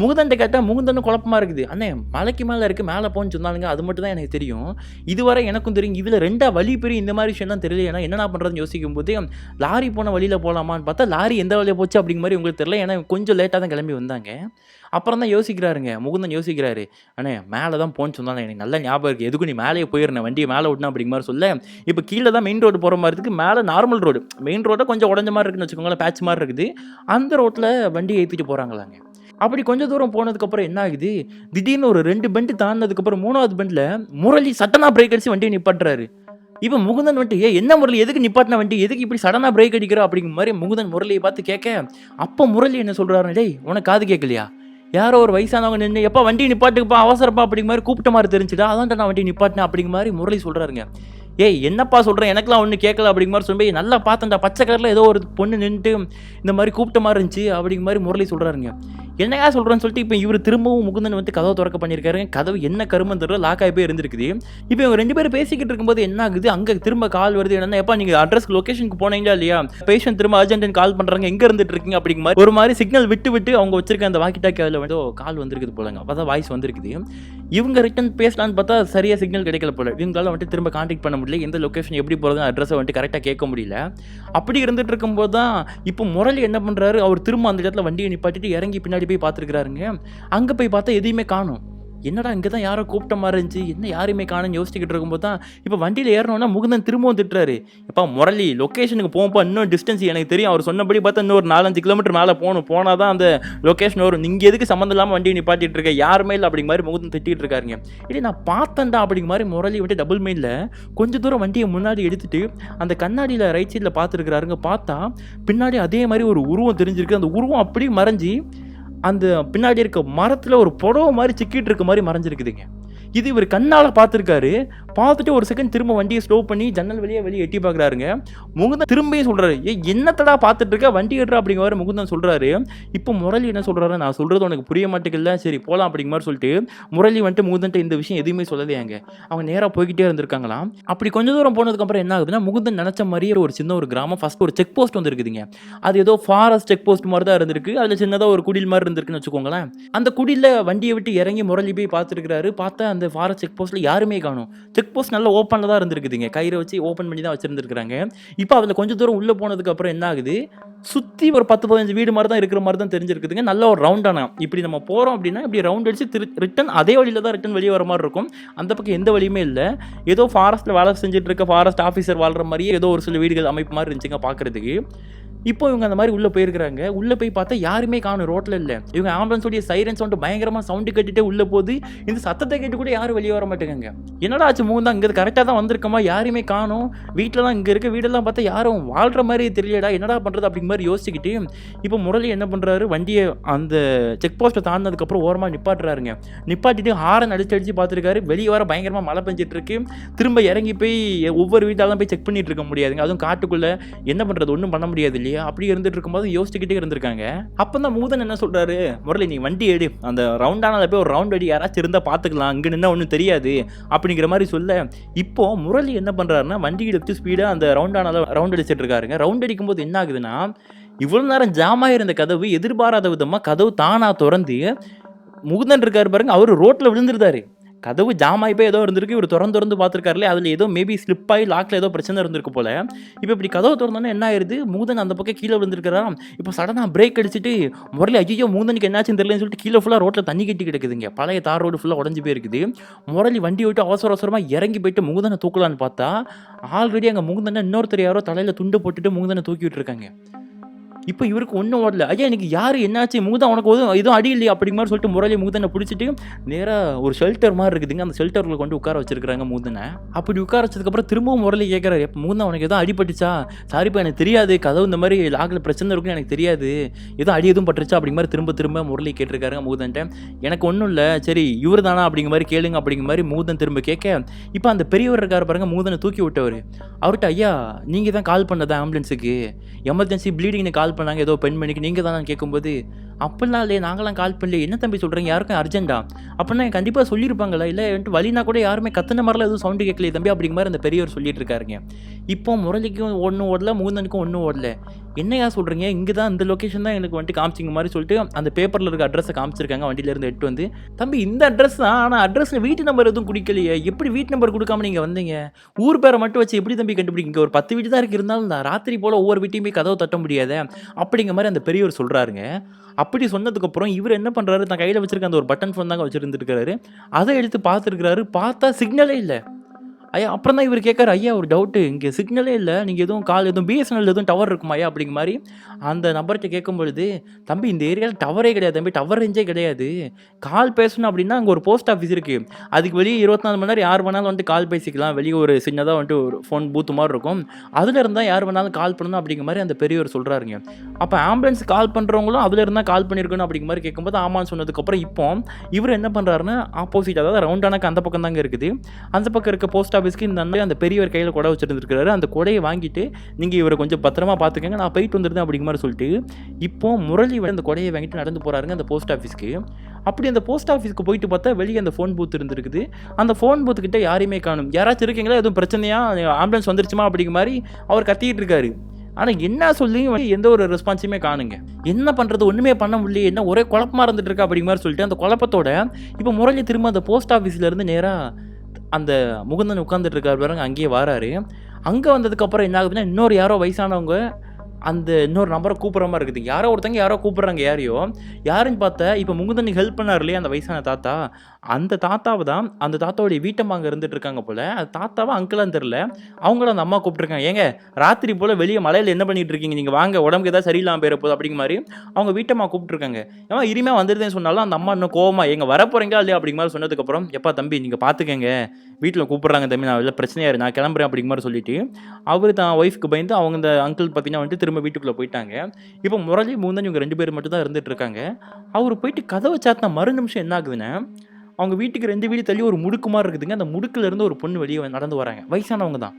முகுந்தன்ட்ட கேட்டால் முகுந்தன்னு குழப்பமாக இருக்குது. அண்ணே மலைக்கு மேலே இருக்குது, மேலே போன்னு சொன்னாலுங்க, அது மட்டும் தான் எனக்கு தெரியும், இதுவரை எனக்கும் தெரியும், இதில் 2 வழி பெரிய இந்த மாதிரி விஷயம்லாம் தெரியல. ஏன்னா என்னென்ன பண்ணுறதுன்னு யோசிக்கும் போது லாரி போன வழியில் போகலாமான்னு பார்த்தா லாரி எந்த வழியில் போச்சு அப்படிங்கிற மாதிரி உங்களுக்கு தெரியல. ஏன்னா கொஞ்சம் லேட்டாக தான் கிளம்பி வந்தாங்க. அப்புறம் தான் யோசிக்கிறாருங்க, முகுந்தன் யோசிக்கிறாரு, அண்ணே மேலே தான் போன்னு சொன்னாலும் எனக்கு நல்ல ஞாபகம் இருக்குது, எதுக்கும் நீ மேலே போயிடுறேன், வண்டியை மேலே விட்டணும் அப்படிங்கிற மாதிரி சொல்ல, இப்போ கீழே தான் மெயின் ரோடு போகிற மாதிரி இருக்குது, மேலே நார்மல் ரோடு, மெயின் ரோட்டை கொஞ்சம் உடஞ்ச மாதிரி இருக்குன்னு வச்சுக்கோங்களேன், பேட்ச் மாதிரி இருக்குது, அந்த ரோட்டில் வண்டி ஏற்றிட்டு போகிறாங்களாங்க. அப்படி கொஞ்சம் தூரம் போனதுக்கப்புறம் என்ன ஆகுது, திடீர்னு ஒரு 2 பெண்டு தாண்டினதுக்கப்புறம் 3வது பெண்டில் முரளி சட்டனாக பிரேக் அடிச்சு வண்டியை நிப்பாட்டுறாரு. இப்போ முகுந்தன் வந்துட்டு, என்ன முரளி எதுக்கு நிப்பாட்டின வண்டி, எதுக்கு இப்படி சடனாக பிரேக் அடிக்கிற அப்படிங்கிற மாதிரி முகுந்தன் முரளியை பார்த்து கேட்க, அப்போ முரளி என்ன சொல்கிறாரு, டேய் உனக்கு காது கேட்கலையா, யாரோ ஒரு வயசானவங்க நின்று எப்போ வண்டி நிப்பாட்டுக்குப்பா அவசரப்பா அப்படிங்கிற மாதிரி கூப்பிட்ட மாதிரி தெரிஞ்சுட்டா, அதான் நான் வண்டி நிப்பாட்டினேன் அப்படிங்கிற மாதிரி முரளி சொல்கிறாருங்க. ஏய் என்னப்பா சொல்கிறேன், எனக்குலாம் ஒன்றும் கேட்கல அப்படிங்கிற மாதிரி சொல்லி, நல்லா பார்த்தேன்டா பச்சை கலரில் ஏதோ ஒரு பொண்ணு நின்றுட்டு இந்த மாதிரி கூப்பிட்ட மாதிரி இருந்துச்சு அப்படிங்கிற மாதிரி முரளி சொல்கிறாருங்க. என்னையா சொல்கிறேன்னு சொல்லிட்டு இப்போ இவர் திரும்பவும் முகுந்தன் வந்து கதவை திறக்க பண்ணியிருக்காருங்க. கதவு என்ன கருமம் தெரியல, லாக் ஆகி போய் இருந்திருக்குது. இப்போ இவங்க 2 பேரும் பேசிக்கிட்டு இருக்கும்போது என்ன ஆகுது, அங்கே திரும்ப கால் வருது. என்னன்னா, எப்பா நீங்கள் அட்ரஸ்க்கு லொக்கேஷனுக்கு போனீங்களா இல்லையா, பேஷண்ட் திரும்ப அர்ஜென்ட்னு கால் பண்ணுறாங்க, எங்கே இருந்துட்டு இருக்கீங்க அப்படிங்கிற மாதிரி ஒரு மாதிரி சிக்னல் விட்டு அவங்க வச்சிருக்க அந்த வாக்கி டாக்கி அதில் வந்து கால் வந்திருக்குது போலங்க. அப்போ தான் வாய்ஸ் வந்திருக்குது. இவங்க ரிட்டன் பேசலான்னு பார்த்தா சரியாக சிக்னல் கிடைக்கல போல. இவங்களால வந்துட்டு திரும்ப கான்டாக்ட் பண்ண முடியல, எந்த லொக்கேஷன் எப்படி போகிறது அட்ரஸை வந்துட்டு கரெக்டாக கேட்க முடியல. அப்படி இருந்துட்டு இருக்கும்போது தான் இப்போ முரளி என்ன பண்ணுறாரு, அவர் திரும்ப அந்த இடத்துல வண்டியை நிப்பாட்டிட்டு இறங்கி பின்னாடி போய் பார்த்துருக்காருங்க. அங்கே போய் பார்த்தா எதையுமே காணும். என்னடா இங்கே தான் யாரோ கூப்பிட்ட மாதிரி இருந்துச்சு, என்ன யாருமே காணும்னு யோசிச்சுக்கிட்டு இருக்கும்போது தான் இப்போ வண்டியில் ஏறணும்னா முகுந்தன் திரும்பவும் திட்டுறாரு. எப்பா முரளி லொக்கேஷனுக்கு போகப்பா, இன்னும் டிஸ்டன்ஸ் எனக்கு தெரியும், அவர் சொன்னபடி பார்த்தா இன்னொரு 4-5 கிலோமீட்டர் மேலே போனால் தான் அந்த லொக்கேஷன் வரும், நீங்கள் எதுக்கு சம்மந்தம் இல்லாமல் வண்டியை நிப்பாட்டிட்டு இருக்க, யாருமே இல்லை அப்படிங்கிற மாதிரி முகுந்தன் திட்டிகிட்டு இருக்காருங்க. இல்லை நான் பார்த்தேன்டா அப்படிங்கிற மாதிரி முரளி வந்துட்டு டபுள் மெயினில் கொஞ்சம் தூரம் வண்டியை முன்னாடி எடுத்துட்டு அந்த கண்ணாடியில் ரைட் சைடில் பார்த்துருக்குறாருங்க. பார்த்தா பின்னாடி அதே மாதிரி ஒரு உருவம் தெரிஞ்சிருக்கு. அந்த உருவம் அப்படியே மறைஞ்சி அந்த பின்னாடி இருக்க மரத்தில் ஒரு புடவை மாதிரி சிக்கிட்டு இருக்க மாதிரி மறைஞ்சிருக்குதுங்க. இது இவர் கண்ணால் பார்த்துருக்காரு. பார்த்துட்டு ஒரு செகண்ட் திரும்ப வண்டியை ஸ்லோ பண்ணி ஜன்னல் வெளியே எட்டி பார்க்குறாருங்க. முகுந்தன் திரும்பியும் சொல்கிறாரு, என்னத்தடா பார்த்துட்டு இருக்க, வண்டி ஏற்றா அப்படிங்கிற மாதிரி முகுந்தன் சொல்கிறாரு. இப்போ முரளி என்ன சொல்கிறாரு, நான் சொல்கிறது உனக்கு புரிய மாட்டேங்கல, சரி போகலாம் அப்படிங்கிற மாதிரி சொல்லிட்டு முரளி வந்துட்டு முகுந்தன்ட்ட இந்த விஷயம் எதுவுமே சொல்லலையாங்க. அவங்க நேராக போய்கிட்டே இருந்திருக்காங்களாம். அப்படி கொஞ்சம் தூரம் போனதுக்கப்புறம் என்ன ஆகுதுன்னா, முகுந்தன் நினச்ச மாதிரியே ஒரு சின்ன ஒரு கிராமம், ஃபஸ்ட் ஒரு செக் போஸ்ட் வந்துருக்குதுங்க. அது ஏதோ ஃபாரஸ்ட் செக் போஸ்ட் மாதிரி தான் இருந்திருக்கு. அதில் சின்னதாக ஒரு குடில் மாதிரி இருந்திருக்குன்னு வச்சுக்கோங்களேன். அந்த குடியில் வண்டியை விட்டு இறங்கி முரளி போய் பார்த்துருக்காரு. பார்த்தா அந்த ஃபாரஸ்ட் செக் போஸ்ட்டில் யாருமே காணும். செக் போஸ்ட் நல்லா ஓப்பனில் தான் இருந்திருக்குதுங்க, கயிறை வச்சு ஓப்பன் பண்ணி தான் வச்சுருந்துருக்காங்க. இப்போ அதில் கொஞ்சம் தூரம் உள்ளே போனதுக்கப்புறம் என்ன ஆகுது, சுற்றி ஒரு 10-15 வீடு மாதிரி தான் இருக்கிற மாதிரி தான் தெரிஞ்சிருக்குதுங்க. நல்ல ஒரு ரவுண்டான, இப்படி நம்ம போகிறோம் அப்படின்னா இப்படி ரவுண்ட் அடிச்சு ரிட்டன் அதே வழியில் தான் ரிட்டன் வெளியே வர மாதிரி இருக்கும். அந்த பக்கம் எந்த வழியுமே இல்லை. ஏதோ ஃபாரஸ்ட்டில் வேலை செஞ்சுட்டு இருக்க ஃபாரஸ்ட் ஆஃபீஸர் வாழ்கிற மாதிரியே ஏதோ ஒரு சில வீடுகள் அமைப்பு மாதிரி இருந்துச்சுங்க பார்க்குறதுக்கு. இப்போ இவங்க அந்த மாதிரி உள்ள போயிருக்காங்க. உள்ள போய் பார்த்தா யாருமே காணோம், ரோட்ல இல்ல. இவங்க ஆம்புலன்ஸோட சைரன் சவுண்ட் பயங்கரமா சவுண்ட் கேட்டுட்டே உள்ள போது, இந்த சத்தத்தை கேட்டு கூட யாரும் வெளிய வர மாட்டேங்காங்க. என்னடா ஆச்சு மூந்தா, இங்க கரெக்ட்டா தான் வந்திருக்கோமா, யாரையுமே காணோம். வீட்லலாம் இங்க இருக்க வீடெல்லாம் பார்த்தா யாரும் வாழ்ற மாரி தெரியலடா, என்னடா பண்றது அப்படிங்கிற மாரி யோசிச்சுக்கிட்டு, இப்போ முரளி என்ன பண்றாரு, வண்டிய அந்த செக் போஸ்ட்ட தாண்டுனதுக்கு அப்புறம் ஓரமா நிப்பாட்டுறாருங்க. நிப்பாட்டிட்டு ஹாரன் அடிச்சு பார்த்துருக்காரு. வெளிய வர பயங்கரமா மழை பெஞ்சிட்டு இருக்கு. திரும்ப இறங்கி போய் ஒவ்வொரு வீட்டாலாம் போய் செக் பண்ணிட்டு இருக்க முடியாதுங்க. அதுவும் காட்டுக்குள்ள என்ன பண்றது, ஒண்ணும் பண்ண முடியாது இல்லையா? அப்படி இருந்துட்டு இருக்கும்போது யோசிச்சுக்கிட்டே இருந்திருக்காங்க. அப்பதான் மூதன் என்ன சொல்றாரு, முரளி நீ வண்டி எடு, அந்த ரவுண்டானால போய் ஒரு ரவுண்ட் அடி, யாராச்சும் இருந்தா பாத்துக்கலாம், இங்க நின்னா ஒன்றும் தெரியாது அப்படிங்கிற மாதிரி சொல்ல, இப்போ முரளி என்ன பண்றாருன்னா வண்டி எடுத்து ஸ்பீடா அந்த ரவுண்டானால ரவுண்ட் அடிச்சிட்டு இருக்காருங்க. ரவுண்ட் அடிக்கும் போது என்ன ஆகுதுன்னா, இவ்வளவு நேரம் ஜாம் ஆயிருந்த கதவு எதிர்பாராத விதமா கதவு தானா திறந்து முகுந்தன் இருக்காரு பாருங்க, அவரு ரோட்ல விழுந்துருந்தாரு. கதவு ஜாம் ஆகி போய் ஏதோ இருந்திருக்கு, இவர் திறந்து பார்த்துருக்காருலே, அதில் ஏதோ மேபி ஸ்லிப் ஆகி லாக்கில் ஏதோ பிரச்சனை இருந்திருக்கு போல. இப்போ இப்படி கதவு திறந்தோன்னே என்ன ஆயிருது, மூதன் அந்த பக்கம் கீழே விழுந்திருக்கிறாராம். இப்போ சடனாக பிரேக் அடிச்சுட்டு முரளி ஐயோ மூதனுக்கு என்னாச்சுன்னு தெரியலன்னு சொல்லிட்டு கீழே ஃபுல்லாக ரோட்டில் தண்ணி கட்டி கிடக்குதுங்க. பழைய தார் ரோடு ஃபுல்லாக உடஞ்சி போயிருக்குது. முரளி வண்டி விட்டு அவசரமாக இறங்கி போயிட்டு மூதனை தூக்கலான்னு பார்த்தா, ஆல்ரெடி அங்கே மூதனை இன்னொருத்தர் யாரோ தலையில் துண்டு போட்டுட்டு மூதனை தூக்கி விட்டுருக்காங்க. இப்போ இவருக்கு ஒன்றும் ஓடல. ஐயா எனக்கு யார் என்னாச்சு மூதா, உனக்கு எதுவும் அடி இல்லையா அப்படிங்கிற மாதிரி சொல்லிட்டு முரளி மூதனை பிடிச்சிட்டு நேராக ஒரு ஷெல்டர் மாதிரி இருக்குதுங்க, அந்த ஷெல்டரில் கொண்டு உட்கார வச்சிருக்காங்க மூதனை. அப்படி உட்கார வச்சதுக்கப்புறம் திரும்பவும் முரளி கேட்குறாரு, மூதா உனக்கு எதுவும் அடிபட்டுச்சா? சாரிப்பா எனக்கு தெரியாது, கதவு இந்த மாதிரி லாகில் பிரச்சனை இருக்குன்னு எனக்கு தெரியாது, எதுவும் அடி எதுவும் பட்டுருச்சா அப்படிங்கிற மாதிரி திரும்ப முரளி கேட்டிருக்காருங்க மூதன்ட்ட. எனக்கு ஒன்றும் இல்லை, சரி இவர் தானா அப்படிங்கிற மாதிரி கேளுங்க அப்படிங்கிற மாதிரி மூதன் திரும்ப கேட்க, இப்போ அந்த பெரியவர் இருக்கார் பாருங்க மூதனை தூக்கி விட்டவர், அவர்கிட்ட ஐயா நீங்கள் தான் கால் பண்ணதா ஆம்புலன்ஸுக்கு, எமர்ஜென்சி ப்ளீடிங்னு கால் பண்ணாங்க ஏதோ பெண்மணிக்கு, நீங்கள் தான் கேட்கும்போது, அப்படிலாம் இல்லையே நாங்களாம் கால் பண்ணல, என்ன தம்பி சொல்கிறீங்க, யாருக்கும் அர்ஜென்ட்டா அப்படின்னா கண்டிப்பாக சொல்லியிருப்பாங்களா, இல்லை வழினா கூட யாருமே கத்துன மாதிரிலாம் எதுவும் சவுண்டு கேட்கலையே தம்பி அப்படிங்கிற மாதிரி அந்த பெரியவர் சொல்லிட்டு இருக்காருங்க. இப்போ முரளிக்கும் ஒன்றும் ஓடல, மூந்தனுக்கும் ஒன்றும் ஓடல. என்னையா சொல்கிறீங்க, இங்கே தான் இந்த லொக்கேஷன் தான் எனக்கு வந்துட்டு காமிச்சிங்க மாதிரி சொல்லிட்டு அந்த பேப்பரில் இருக்க அட்ரஸை காமிச்சிருக்காங்க வண்டியிலேருந்து எட்டு வந்து, தம்பி இந்த அட்ரஸ் தான், ஆனால் அட்ரஸில் வீட்டு நம்பர் எதுவும் குடிக்கலையே, எப்படி வீட்டு நம்பர் கொடுக்காம நீங்கள் வந்தீங்க, ஊர் பேரை மட்டும் வச்சு எப்படி தம்பி கண்டுபிடிங்க, ஒரு 10 வீட்டு தான் இருக்கு, இருந்தாலும் நான் ராத்திரி போல் ஒவ்வொரு வீட்டையுமே கதவை தட்ட முடியாத அப்படிங்கிற மாதிரி அந்த பெரியவர் சொல்கிறாருங்க. அப்படி சொன்னதுக்கப்புறம் இவர் என்ன பண்ணுறாரு, தான் கையில் வச்சிருக்க அந்த ஒரு பட்டன் ஃபோன் தாங்க வச்சுருந்துருக்காரு, அதை எடுத்து பார்த்துருக்காரு. பார்த்தா சிக்னலே இல்லை. ஐயா அப்புறம் தான் இவர் கேட்காரு, ஐயா ஒரு டவுட்டு, இங்கே சிக்னலே இல்லை, நீங்கள் எதுவும் கால் எதுவும் பிஎஸ்என்எல் எதுவும் டவர் இருக்குமா ஐயா அப்படிங்கிற மாதிரி அந்த நபர்கிட்ட கேட்கும் பொழுது, தம்பி இந்த ஏரியாவில் டவரே கிடையாது தம்பி, டவர் ரேஞ்சே கிடையாது, கால் பேசணும் அப்படின்னா அங்கே ஒரு போஸ்ட் ஆஃபீஸ் இருக்குது, அதுக்கு வெளியே 24 மணி நேரம் யார் வேணாலும் வந்துட்டு கால் பேசிக்கலாம், வெளியே ஒரு சின்னதாக வந்துட்டு ஒரு ஃபோன் பூத்து மாதிரி இருக்கும், அதில் இருந்தால் யார் வேணாலும் கால் பண்ணணும் அப்படிங்கிற மாதிரி அந்த பெரியவர் சொல்கிறாருங்க. அப்போ ஆம்புலன்ஸ் கால் பண்ணுறவங்களும் அதில் இருந்தால் கால் பண்ணியிருக்கணும் அப்படிங்கிற மாதிரி கேட்கும்போது ஆமான்னு சொன்னதுக்கப்புறம் இப்போ இவர் என்ன பண்ணுறாருன்னா ஆப்போசிட், அதாவது ரவுண்டானாக்கு அந்த பக்கம் தாங்க இருக்குது, அந்த பக்கம் இருக்க போஸ்ட் ஆஃபீஸ்க்கு இந்த அண்ணன் அந்த பெரியவர் கையில் கொடை வச்சுருந்துருக்காரு, அந்த கொடையை வாங்கிட்டு நீங்கள் இவரை கொஞ்சம் பத்திரமா பார்த்துக்கங்க, நான் போயிட்டு வந்துருந்தேன் அப்படிங்கிற மாதிரி சொல்லிட்டு இப்போ முரளி அந்த கொடையை வாங்கிட்டு நடந்து போகிறாருங்க அந்த போஸ்ட் ஆஃபீஸ்க்கு. அப்படி அந்த போஸ்ட் ஆஃபீஸ்க்கு போயிட்டு பார்த்தா வெளியே அந்த ஃபோன் பூத் இருந்துருக்குது. அந்த ஃபோன் பூத்துக்கிட்ட யாரையுமே காணும். யாராச்சும் இருக்கீங்களா, எதுவும் பிரச்சனையா, ஆம்புலன்ஸ் வந்துருச்சுமா அப்படிங்கிற மாதிரி அவர் கத்திக்கிட்டு இருக்காரு. ஆனால் என்ன சொல்லி எந்த ஒரு ரெஸ்பான்ஸுமே காணுங்க. என்ன பண்ணுறது, ஒன்றுமே பண்ண முடியல, என்ன ஒரே குழப்பமாக இருந்துட்டு இருக்கா அப்படிங்கிற மாதிரி சொல்லிட்டு அந்த குழப்பத்தோட இப்போ முரளி திரும்ப அந்த போஸ்ட் ஆஃபீஸ்லேருந்து நேராக அந்த முகுந்தன் உட்காந்துட்டு இருக்காரு பாருங்க, அங்கேயே வராரு. அங்கே வந்ததுக்கப்புறம் என்ன ஆகுதுன்னா, இன்னொரு யாரோ வயசானவங்க அந்த இன்னொரு நம்பரை கூப்பிட்ற மாதிரி இருக்குது. யாரோ ஒருத்தங்க யாரோ கூப்பிட்றாங்க, யாருன்னு பார்த்தா இப்போ முகுந்தனுக்கு ஹெல்ப் பண்ணார் இல்லையா அந்த வயசான தாத்தா, அந்த தாத்தாவை தான், அந்த தாத்தாவுடைய வீட்டம்மா அங்கே இருந்துட்டு இருக்காங்க போல், அது தாத்தாவா அங்கிளான்னு தெரில, அவங்கள அந்த அம்மா கூப்பிட்ருக்காங்க, ஏங்க ராத்திரி போல் வெளியே மலையில் என்ன பண்ணிட்டு இருக்கீங்க, நீங்கள் வாங்க உடம்புக்கு ஏதாவது சரியில்லாமல் போயிட போகுது அப்படிங்கிற மாதிரி அவங்க வீட்டம்மா கூப்பிட்ருக்காங்க. ஏமா இனிமேல் வந்துருதுன்னு சொன்னாலும் அந்த அம்மா இன்னும் கோவமா எங்கே வரப்போறீங்களா இல்லையா அப்படிங்கிற மாதிரி சொன்னதுக்கப்புறம், எப்பா தம்பி நீங்கள் பார்த்துக்கங்க, வீட்டில் கூப்பிட்றாங்க தம்பி, நான் இல்லை பிரச்சனையாரு, நான் கிளம்புறேன் அப்படிங்கிற மாதிரி சொல்லிட்டு அவர் தான் ஒய்ஃப்க்கு பயந்து அவங்க இந்த அங்கிள் பார்த்தீங்கன்னா வந்துட்டு திரும்ப வீட்டுக்குள்ளே போயிட்டாங்க. இப்போ முரளி மூந்தன் இவங்க 2 பேர் மட்டும் தான் இருந்துட்டு இருக்காங்க. அவர் போயிட்டு கதவை சாத்தின மறு நிமிஷம் என்ன ஆகுதுன்னா, அவங்க வீட்டுக்கு 2 வீடு தள்ளி ஒரு முடுக்கு மாதிரி இருக்குதுங்க, அந்த முடுக்குல இருந்து ஒரு பொண்ணு வெளியே நடந்து வராங்க, வயசானவங்க தான்.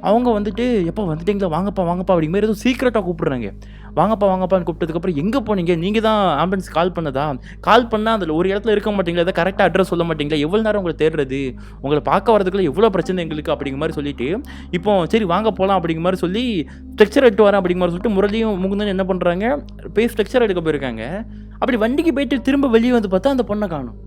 அவங்க வந்துட்டு எப்போ வந்துட்டீங்களா, வாங்கப்பா வாங்கப்பா அப்படிங்கிற மாதிரி ஏதோ சீக்கிரட்டாக கூப்பிட்றாங்க. வாங்கப்பான்னு கூப்பிட்டதுக்கப்புறம் எங்கே போனீங்க, நீங்கள் தான் ஆம்புலன்ஸ் கால் பண்ணதா, கால் பண்ணால் அதில் ஒரு இடத்துல இருக்க மாட்டீங்களா, எதாவது கரெக்டாக அட்ரஸ் சொல்ல மாட்டீங்களா, எவ்வளோ நேரம் உங்களை தேடுறது, உங்களை பார்க்க வரதுக்குள்ள எவ்வளோ பிரச்சனை எங்களுக்கு அப்படிங்கிற மாதிரி சொல்லிட்டு இப்போ சரி வாங்க போகலாம் அப்படிங்கிற மாதிரி சொல்லி ஸ்ட்ரக்சர் எடுத்து வரேன் அப்படிங்கிற மாதிரி சொல்லிட்டு முரளியும் முகுந்தன் என்ன பண்ணுறாங்க, போய் ஸ்ட்ரக்சர் எடுக்க போயிருக்காங்க. அப்படி வண்டிக்கு போயிட்டு திரும்ப வெளியே வந்து பார்த்தா அந்த பொண்ணை காணும்.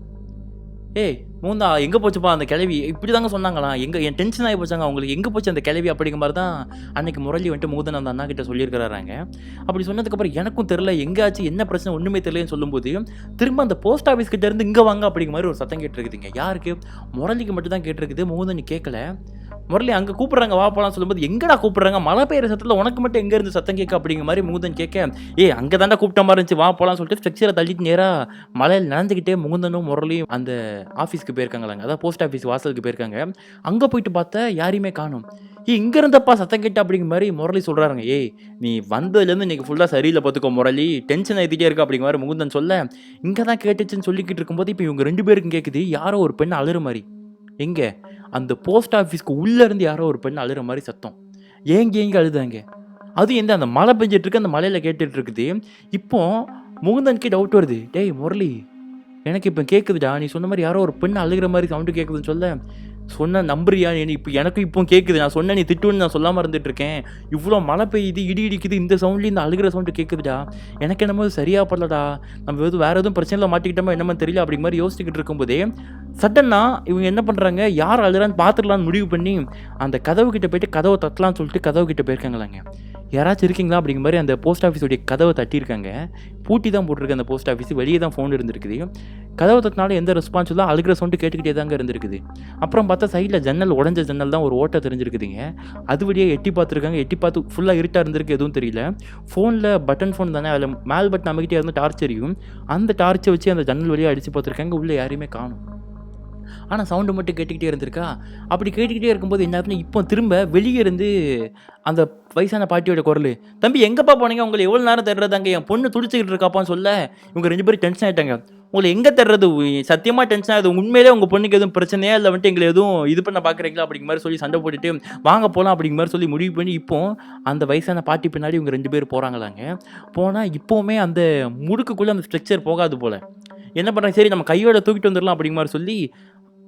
ஏய் மூந்தா எங்கே போச்சுப்பா அந்த கிளவி, இப்படி தாங்க சொன்னாங்களா, என் டென்ஷன் ஆகி போச்சாங்க அவங்களுக்கு, எங்கே போச்சு அந்த கிளவி அப்படிங்கிற மாதிரி தான் அன்னைக்கு முரளி வந்துட்டு மூதன் அந்த அண்ணா கிட்ட சொல்லியிருக்கிறாங்க. அப்படி சொன்னதுக்கப்புறம் எனக்கும் தெரில எங்கேயாச்சு என்ன பிரச்சனை ஒன்றுமே தெரியலன்னு சொல்லும்போது திரும்ப அந்த போஸ்ட் ஆஃபீஸ் கிட்ட இருந்து இங்கே வாங்க அப்படிங்கிற மாதிரி ஒரு சத்தம் கேட்டுருக்குதுங்க. யாருக்கு, முரளிக்கு மட்டும் தான் கேட்டிருக்குது, மூதன் கேட்கல. முரளி அங்கே கூப்பிட்றாங்க வா போகலாம் சொல்லும்போது எங்கடா கூப்பிட்றாங்க, மழை பெய்யுற சத்தத்தில் உனக்கு மட்டும் எங்கே இருந்து சத்தம் கேட்க அப்படிங்கிற மாதிரி முகுந்தன் கேட்க, அங்கே தாண்டா கூப்பிட்ட மாதிரி இருந்துச்சு வா போகலான்னு சொல்லிட்டு ஸ்ட்ரக்சரை தள்ளிட்டு நேராக மலையில் நனைஞ்சிக்கிட்டே முகுந்தனும் முரளியும் அந்த ஆஃபீஸ்க்கு போயிருக்காங்களாங்க, அதான் போஸ்ட் ஆஃபீஸ் வாசலுக்கு போயிருக்காங்க. அங்கே போயிட்டு பார்த்தா யாரையுமே காணும். இங்கே இருந்தப்பா சத்தம் கேட்ட அப்படிங்கிற மாதிரி முரளி சொல்கிறாருங்க. நீ வந்ததுலேருந்து இன்றைக்கி ஃபுல்லாக சரியில்லை பார்த்துக்கோ முரளி, டென்ஷன் ஏற்றிட்டே இருக்கா அப்படிங்கிற மாதிரி முகுந்தன் சொல்ல, இங்கே தான் கேட்டுச்சுன்னு சொல்லிக்கிட்டு இருக்கும்போது இப்போ இவங்க 2 பேருக்கும் கேட்குது யாரோ ஒரு பெண் அழுற மாதிரி. எங்கே அந்த போஸ்ட் ஆஃபீஸ்க்கு உள்ளேருந்து யாரோ ஒரு பெண் அழுற மாதிரி சத்தம். ஏங்க அழுதாங்க, அது எந்த அந்த மழை பெஞ்சிட்டு இருக்கு, அந்த மலையில் கேட்டுட்டு இருக்குது. இப்போ முகுந்தனுக்கே டவுட் வருது, டேய் முரளி எனக்கு இப்போ கேட்குதுடா, நீ சொன்ன மாதிரி யாரோ ஒரு பெண் அழுகிற மாதிரி சவுண்டு கேட்குதுன்னு சொல்ல, சொன்ன நம்புறியா, இப்போ எனக்கும் இப்போ கேட்குது, நான் சொன்னேன் நீ திட்டுன்னு நான் சொல்லாமல் இருந்துட்டு இருக்கேன், இவ்வளோ மழை பெய்யுது இடி இடிக்குது இந்த சவுண்ட்லேயும் இந்த அழுகிற சவுண்டு கேட்குதுடா, எனக்கு என்னமோ சரியா படலடா, நம்ம வேறு எதுவும் பிரச்சனையில் மாட்டிக்கிட்டோமோ என்னமோ தெரியல அப்படிங்கிற மாதிரி யோசிச்சுக்கிட்டு இருக்கும்போதே சடனாக இவங்க என்ன பண்ணுறாங்க, யார் அழுகிறான்னு பார்த்துக்கலான்னு முடிவு பண்ணி அந்த கதவு கிட்ட போயிட்டு கதவை தட்டலான்னு சொல்லிட்டு கதவு கிட்ட போயிருக்காங்களாங்க. யாராச்சும் இருக்கீங்களா அப்படிங்கிற மாதிரி அந்த போஸ்ட் ஆஃபீஸோடைய கதவை தட்டியிருக்காங்க. பூட்டி தான் போட்டிருக்கு அந்த போஸ்ட் ஆஃபீஸ், வெளியே தான் ஃபோன் இருந்திருக்குது. கதவை தட்டினாலும் எந்த ரெஸ்பான்ஸ் இல்லை, அழுகிற சவுண்டு கேட்டுக்கிட்டே தாங்க இருந்திருக்குது. அப்புறம் பார்த்தா சைடில் ஜன்னல் உடஞ்ச ஜன்னல் தான், ஒரு ஓட்டை தெரிஞ்சிருக்குதுங்க. அது வழியாக எட்டி பார்த்துருக்காங்க, எட்டி பார்த்து ஃபுல்லாக இருட்டாக இருந்திருக்கு, எதுவும் தெரியல. ஃபோனில் பட்டன் ஃபோன் தானே, அதில் மேல் பட்டன் அமைக்கிட்டே இருந்து டார்ச் எரியும், அந்த டார்ச்சை வச்சு அந்த ஜன்னல் வழியாக அடித்து பார்த்துருக்காங்க, உள்ளே யாரையுமே காணும். ஆனால் சவுண்டு மட்டும் கேட்டுக்கிட்டே இருந்திருக்கா. அப்படி கேட்டுக்கிட்டே இருக்கும்போது என்ன ஆகுதுன்னா, இப்போ திரும்ப வெளியே இருந்து அந்த வயசான பாட்டியோட குரல், தம்பி எங்கேப்பா போனீங்க, உங்களை எவ்வளோ நேரம் தர்றதாங்க, என் பொண்ணு துடிச்சிக்கிட்டு இருக்காப்பான்னு சொல்ல இவங்க 2 பேரும் டென்ஷன் ஆகிட்டாங்க. உங்களை எங்கே தர்றது, சத்தியமாக டென்ஷன் ஆகுது, உண்மையிலே உங்கள் பொண்ணுக்கு எதுவும் பிரச்சனையா இல்லை வந்துட்டு எங்களை எதுவும் இது பண்ண பார்க்குறீங்களா அப்படிங்கிற மாதிரி சொல்லி சண்டை போட்டுட்டு வாங்க போகலாம் அப்படிங்கிற மாதிரி சொல்லி முடிவு பண்ணி இப்போ அந்த வயசான பாட்டி பின்னாடி இவங்க 2 பேர் போகிறாங்களாங்க. போனால் இப்போவுமே அந்த முடுக்குக்குள்ளே அந்த ஸ்ட்ரக்சர் போகாது போல். என்ன பண்ணுறாங்க, சரி நம்ம கையோட தூக்கிட்டு வந்துடலாம் அப்படிங்கிற மாதிரி சொல்லி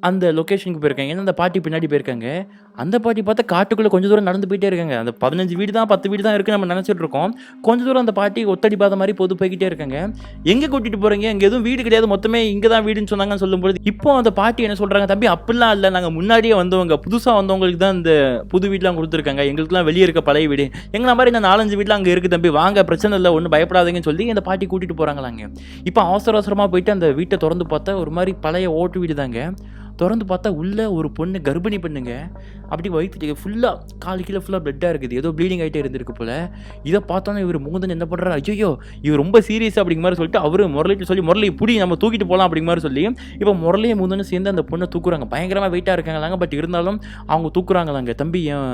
அந்த லொக்கேஷனுக்கு போயிருக்காங்க. ஏன்னா அந்த பாட்டி பின்னாடி போயிருக்காங்க. அந்த பாட்டி பார்த்தா காட்டுக்குள்ளே கொஞ்சம் தூரம் நடந்து போயிட்டே இருக்காங்க. அந்த 15 வீடு தான் 10 வீடு தான் இருக்குது நம்ம நினச்சிட்டு இருக்கோம். கொஞ்சம் தூரம் அந்த பாட்டி ஒத்தடி பார்த்த மாதிரி பொது போய்கிட்டே இருக்காங்க. எங்கே கூட்டிகிட்டு போகிறீங்க, இங்கே எதுவும் வீடு கிடையாது, மொத்தமே இங்கே தான் வீடுன்னு சொன்னாங்கன்னு சொல்லும்போது இப்போ அந்த பாட்டி என்ன சொல்கிறாங்க, தம்பி அப்படிலாம் இல்லை, நாங்கள் முன்னாடியே வந்தவங்க, புதுசாக வந்தவங்களுக்கு தான் இந்த புது வீடெலாம் கொடுத்துருக்காங்க, எங்களுக்குலாம் வெளியே இருக்க பழைய வீடு, எங்களை மாதிரி இந்த 4-5 வீட்டில் அங்கே இருக்குது தம்பி, வாங்க பிரச்சனை இல்லை, ஒன்றும் பயப்படாதீங்கன்னு சொல்லி அந்த பாட்டி கூட்டிகிட்டு போகிறாங்களாங்க. இப்போ அவசரமாக போயிட்டு அந்த வீட்டை திறந்து பார்த்தா ஒரு மாதிரி பழைய ஓட்டு வீடு தாங்க. திறந்து பார்த்தா உள்ளே ஒரு பொண்ணு, கர்ப்பிணி பெண்ணுங்க, அப்படி வயிற்று ஃபுல்லாக கால் கீழே ஃபுல்லாக பிளட்டாக இருக்குது, ஏதோ ப்ளீடிங் ஆகிட்டே இருந்திருக்கு போல். இதை பார்த்தோன்னா இவர் முகுந்தன் என்ன பண்ணுறாரு, ஐயோ இவர் ரொம்ப சீரியஸ் அப்படிங்கிற மாதிரி சொல்லிட்டு அவர் முரளிட்டு சொல்லி, முரளி புடி நம்ம தூக்கிட்டு போகலாம் அப்படிங்கிற மாதிரி சொல்லி இப்போ முரளியை முகுந்தனும் சேர்ந்து அந்த பொண்ணை தூக்குறாங்க. பயங்கரமாக வெயிட்டாக இருக்காங்களாங்க, பட் இருந்தாலும் அவங்க தூக்குறாங்களாங்க. தம்பி என்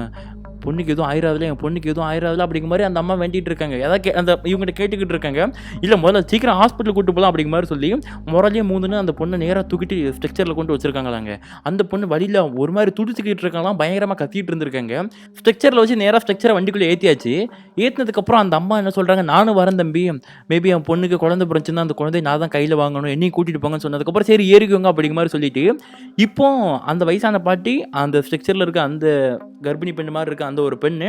பொண்ணுக்கு எதுவும் ஆயிராதுல, என் பொண்ணுக்கு எதுவும் ஆயிராதுல அப்படிங்கிற மாதிரி அந்த அம்மா வேண்டிகிட்டு இருக்காங்க. ஏதாவது அந்த இவங்ககிட்ட கேட்டுக்கிட்டு இருக்காங்க. இல்லை முதல்ல சீக்கிரம் ஹாஸ்பிட்டல் கூட்டு போகலாம் அப்படிங்கிற மாதிரி சொல்லி முரளியை முகுந்தனும் அந்த பொண்ணை நேராக தூக்கிட்டு ஸ்ட்ரக்சரில் கொண்டு வச்சிருக்காங்களாங்க. அந்த பொண்ணு வழியில் ஒரு மாதிரி துடிச்சிக்கிட்டு இருக்காங்களாம், பயங்கரமாக கத்திட்டு இருந்திருக்காங்க. ஸ்ட்ரக்சரில் வச்சு நேராக ஸ்ட்ரக்சரை வண்டிக்குள்ளே ஏற்றியாச்சு. ஏற்றினதுக்கப்புறம் அந்த அம்மா என்ன சொல்கிறாங்க, நானும் வரேன் தம்பி, மேபி என் பொண்ணுக்கு குழந்தை பிறந்துச்சுன்னா அந்த குழந்தைய நான் தான் கையில் வாங்கணும், என்னையும் கூட்டிகிட்டு போங்கன்னு சொன்னதுக்கப்புறம் சரி ஏறிக்கோங்க அப்படிங்கிற மாதிரி சொல்லிட்டு இப்போ அந்த வயசான பாட்டி அந்த ஸ்ட்ரக்சரில் இருக்க அந்த கர்ப்பிணி பெண்ணு மாதிரி இருக்க அந்த ஒரு பெண்ணு,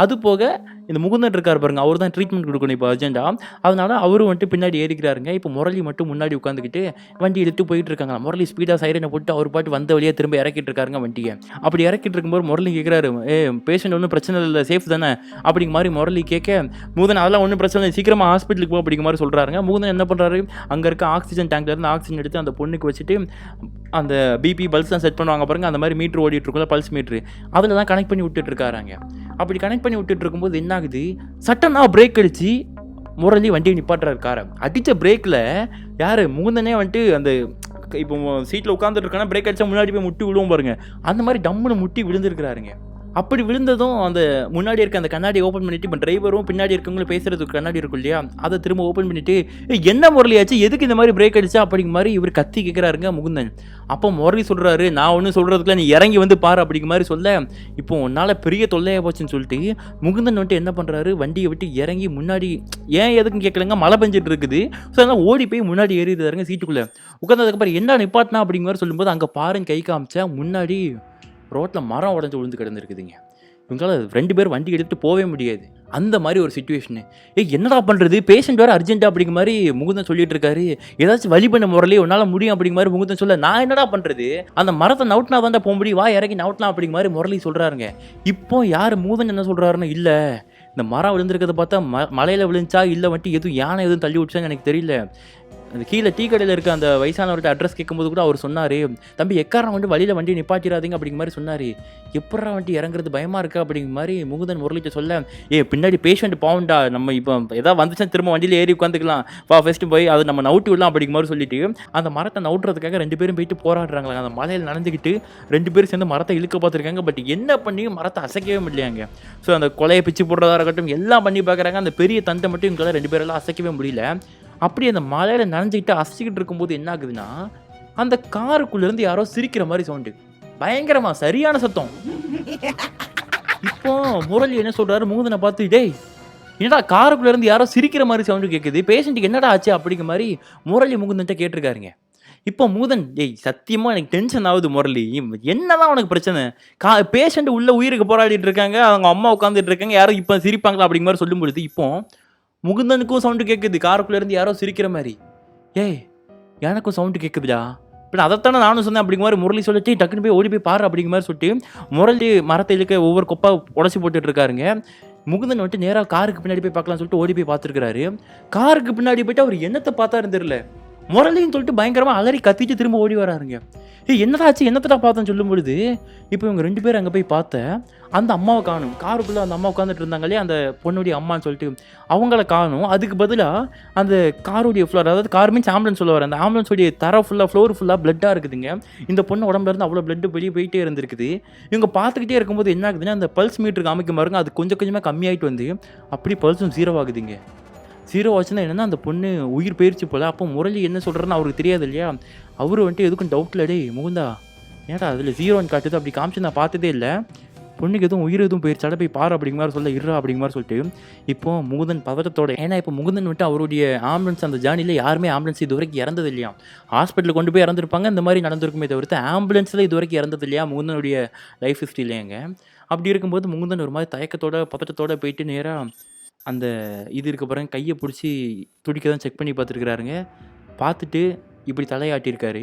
அது போக இந்த முகுந்தன் இருக்கார் பாருங்க, அவர் தான் ட்ரீட்மெண்ட் கொடுக்கணும் இப்போ அர்ஜென்ட்டாக, அதனால அவரும் வந்துட்டு பின்னாடி ஏறிக்கிறாருங்க. இப்போ முரளி மட்டும் முன்னாடி உட்காந்துக்கிட்டு வண்டி எடுத்து போயிட்டு இருக்காங்க. முரளி ஸ்பீடாக சைரனை போட்டு அவர் பாட்டு வந்த வழியாக திரும்ப இறக்கிட்டு இருக்காருங்க வண்டியை. அப்படி இறக்கிட்டு இருக்கும்போது முரளி கேட்குறாரு, பேஷண்ட் ஒன்றும் பிரச்சனை இல்லை, சேஃப் தானே அப்படிங்கிற மாதிரி முரளி கேட்க, முகுந்தன் அதெல்லாம் ஒன்றும் பிரச்சனை இல்லை, சீக்கிரமாக ஹாஸ்பிட்டலுக்கு போ அப்படிங்கிற மாதிரி சொல்கிறாருங்க. முகுந்தன் என்ன பண்ணுறாரு, அங்கே இருக்க ஆக்சிஜன் டேங்க்லேருந்து ஆக்சிஜன் எடுத்து அந்த பொண்ணுக்கு வச்சுட்டு அந்த பிபி பல்ஸ்லாம் செட் பண்ணுவாங்க பாருங்க, அந்த மாதிரி மீட்ரு ஓடிட்டு இருக்குல்ல, பல்ஸ் மீட்ரு, அதில் தான் கனெக்ட் பண்ணி விட்டுட்டு இருக்காங்க. அப்படி கனெக்ட் பண்ணி விட்டுட்டு இருக்கும்போது என்ன ஆகுது, சட்டனா பிரேக் அடிச்சு முரளி வண்டியை நிப்பாட்டுறாரு காரை. அடித்த பிரேக்கில் யார் முகுந்தனே வந்துட்டு அந்த இப்போ சீட்டில் உட்காந்துட்டு இருக்கானா பிரேக் அடித்தா முன்னாடி போய் முட்டி விழுவும் பாருங்க, அந்த மாதிரி டம்முன்னு முட்டி விழுந்துருக்கிறாருங்க. அப்படி விழுந்ததும் அந்த முன்னாடி இருக்க அந்த கண்ணாடியை ஓப்பன் பண்ணிவிட்டு இப்போ டிரைவரும் பின்னாடி இருக்கவங்களும் பேசுகிறதுக்கு கண்ணாடி இருக்கும் இல்லையா, அதை திரும்ப ஓப்பன் பண்ணிவிட்டு என்ன முரளியாச்சு, எதுக்கு இந்த மாதிரி பிரேக் அடிச்சா அப்படிங்கிற மாதிரி இவர் கத்தி கேட்குறாருங்க முகுந்தன். அப்போ முரளி சொல்கிறாரு, நான் ஒன்றும் சொல்கிறதுக்குள்ள நீ இறங்கி வந்து பாரு அப்படிங்கிற மாதிரி சொல்ல, இப்போ உன்னால் பெரிய தொல்லையாக போச்சுன்னு சொல்லிட்டு முகுந்தன் வந்துட்டு என்ன பண்ணுறாரு, வண்டியை விட்டு இறங்கி முன்னாடி ஏன் எதுக்குன்னு கேட்கலங்க, மழை பெஞ்சிட்டு இருக்குது, ஸோ அதனால் ஓடி போய் முன்னாடி ஏறிடுறாருங்க சீட்டுக்குள்ளே உட்காந்ததுக்கப்புறம் என்ன நிப்பாட்டினா அப்படிங்கிற மாதிரி சொல்லும்போது அங்கே பாருங்க கை காமிச்சா முன்னாடி ரோட்டில் மரம் உடஞ்சி விழுந்து கிடந்துருக்குதுங்க. இவங்களால் 2 பேர் வண்டி எடுத்துகிட்டு போகவே முடியாது, அந்த மாதிரி ஒரு சிச்சுவேஷனு. என்னடா பண்ணுறது, பேஷண்ட் வேறு அர்ஜென்ட்டாக அப்படிங்கிற மாதிரி முகுந்தன் சொல்லிட்டு இருக்காரு. ஏதாச்சும் வழி பண்ண முரளி உன்னால் முடியும் அப்படிங்கிற மாதிரி முகுந்தன் சொல்ல, நான் என்னடா பண்ணுறது, அந்த மரத்தை நவுட்டினா தான் போக முடியும், வா இறங்கி நவுட்டலாம் அப்படிங்கிற மாதிரி முரளி சொல்கிறாருங்க. இப்போ யார் முகுந்தன் என்ன சொல்கிறாருன்னு, இல்லை இந்த மரம் விழுந்திருக்கிறத பார்த்தா மலையில் விழுந்துச்சா இல்லை வந்துட்டு எதுவும் யானை எதுவும் தள்ளி விட்டுச்சான்னு எனக்கு தெரியல, அந்த கீழே டீ கடையில் இருக்க அந்த வயசானவர்கிட்ட அட்ரஸ் கேட்கும்போது கூட அவர் சொன்னார், தம்பி எக்காரம் வந்து வழியில் வண்டி நிப்பாட்டிடாதீங்க அப்படிங்கிற மாதிரி சொன்னார். எப்படா வண்டி இறங்குறது பயமாக இருக்கா அப்படிங்கிற மாதிரி முகுந்தன் முரளிட்ட சொல்ல, பின்னாடி பேஷண்ட் பாவண்டா, நம்ம இப்போ எதாவது வந்துச்சுன்னா திரும்ப வண்டியில் ஏறி உட்காந்துக்கலாம், ஃபஸ்ட்டு போய் அதை நம்ம நவுட்டி விடலாம் அப்படிங்கிற மாதிரி சொல்லிட்டு அந்த மரத்தை நவுட்டுறதுக்காக 2 பேரும் போயிட்டு போராடுறாங்களா. அந்த மலையில் நனைஞ்சிக்கிட்டு 2 பேரும் சேர்ந்து மரத்தை இழுக்க பார்த்துருக்காங்க. பட் என்ன பண்ணி மரத்தை அசைக்கவே முடியலையாங்க. ஸோ அந்த கொலையை பிச்சு போடுறதா இருக்கட்டும் எல்லாம் பண்ணி பார்க்குறாங்க. அந்த பெரிய தண்டை மட்டும் இவங்களால 2 பேரெல்லாம் அசைக்கவே முடியல. அப்படி அந்த மலையில் நனைஞ்சிக்கிட்டு அசைக்கிட்டு இருக்கும்போது என்ன ஆகுதுன்னா, அந்த காருக்குள்ளேருந்து யாரோ சிரிக்கிற மாதிரி சவுண்டு, பயங்கரமா சரியான சத்தம். இப்போ முரளி என்ன சொல்றாரு, முகுந்தனை பார்த்து, டேய் என்னடா காருக்குள்ளேருந்து யாரோ சிரிக்கிற மாதிரி சவுண்டு கேட்குது, பேஷண்ட்டுக்கு என்னடா ஆச்சு அப்படிங்கிற மாதிரி முரளி முகுந்தன்ட்ட கேட்டிருக்காருங்க. இப்போ முகுந்தன், டேய் சத்தியமாக எனக்கு டென்ஷன் ஆகுது முரளி, என்னதான் உனக்கு பிரச்சனை, பேஷண்ட் உள்ள உயிருக்கு போராடிட்டு இருக்காங்க, அவங்க அம்மா உட்காந்துட்டு இருக்காங்க, யாரும் இப்போ சிரிப்பாங்களா அப்படிங்கிற மாதிரி சொல்லும் பொழுது இப்போ முகுந்தனுக்கும் சவுண்டு கேட்குது, காருக்குள்ளேருந்து யாரோ சிரிக்கிற மாதிரி. எனக்கும் சவுண்டு கேட்குதுடா. இப்போ அதைத்தானே நானும் சொன்னேன் அப்படிங்கிற மாதிரி முரளி சொல்லிட்டு டக்குன்னு போய் ஓடி போய் பாரு அப்படிங்கிற மாதிரி சொல்லிட்டு முரளி மரத்தை இழுக்க ஒவ்வொரு கொப்பா உடச்சி போட்டுட்டு இருக்காருங்க. முகுந்தன் வந்துட்டு நேராக காருக்கு பின்னாடி போய் பார்க்கலாம்னு சொல்லிட்டு ஓடி போய் பார்த்துருக்காரு. காருக்கு பின்னாடி போயிட்டு அவர் என்னத்தை பார்த்தாருன்னு தெரியல, முரளின்னு சொல்லிட்டு பயங்கரமாக அலறி கத்திட்டு திரும்ப ஓடி வராருங்க. என்னதாச்சு என்னத்தடா பார்த்தேன்னு சொல்லும் பொழுது இப்போ இவங்க 2 பேரும் அங்கே போய் பார்த்த அந்த அம்மாவை காணும். காருக்குள்ளே அந்த அம்மா உட்காந்துட்டு இருந்தாங்களே அந்த பொண்ணுடைய அம்மான்னு சொல்லிட்டு அவங்கள காணும். அதுக்கு பதிலாக அந்த காருடைய ஃப்ளோர், அதாவது கார் மீன்ஸ் ஆம்புலன்ஸ் சொல்ல வர, அந்த ஆம்புலன்ஸுடைய ஃப்ளோர் ஃபுல்லாக பிளட்டாக இருக்குதுங்க. இந்த பொண்ணு உடம்புல இருந்து அவ்வளோ பிளட்டு வெளியே போயிட்டே இருந்திருக்குது. இவங்க பார்த்துக்கிட்டே இருக்கும்போது என்ன ஆகுதுன்னா, அந்த பல்ஸ் மீட்டருக்கு அமைக்க பாருங்க, அது கொஞ்சம் கொஞ்சமாக கம்மியாயிட்டு வந்து அப்படி பல்ஸும் 0 ஆகுதுங்க. 0 ஆச்சுன்னா என்னென்னா அந்த பொண்ணு உயிர் போயிடுச்சு போல். அப்போ முரளி என்ன சொல்கிறேன்னு அவருக்கு தெரியாது இல்லையா. அவரு வந்துட்டு எதுக்கும் டவுட்டில், டே முகுந்தா ஏன்டா அதில் 0ன்னு காட்டுது, அப்படி காமிச்சு நான் பார்த்ததே இல்லை, பொண்ணுக்கு எதுவும் உயிர் எதுவும் போயிடுச்சால போய் பாரு அப்படிங்கிற மாதிரி சொல்ல இருறா அப்படிங்கிற மாதிரி சொல்லிட்டு இப்போ முகுந்தன் பதட்டத்தோட, ஏன்னா இப்போ முகுந்தன் வந்துட்டு அவருடைய ஆம்புலன்ஸ் அந்த ஜேர்னியில் யாருமே ஆம்புலன்ஸ் இது வரைக்கும் இறந்தது இல்லையா. ஹாஸ்பிட்டலில் கொண்டு போய் இறந்துருப்பாங்க, இந்த மாதிரி நடந்திருக்குமே தவிர்த்து ஆம்புலன்ஸில் இது வரைக்கும் இறந்தது இல்லையா முகுந்தனுடைய லைஃப் ஹிஸ்ட்ரியிலேங்க. அப்படி இருக்கும்போது முகுந்தன் ஒரு மாதிரி தயக்கத்தோட பதட்டத்தோட போயிட்டு நேராக அந்த இது இருக்க பாருங்க கையை பிடிச்சி துடிக்க தான் செக் பண்ணி பார்த்துருக்குறாருங்க. பார்த்துட்டு இப்படி தலையாட்டியிருக்காரு.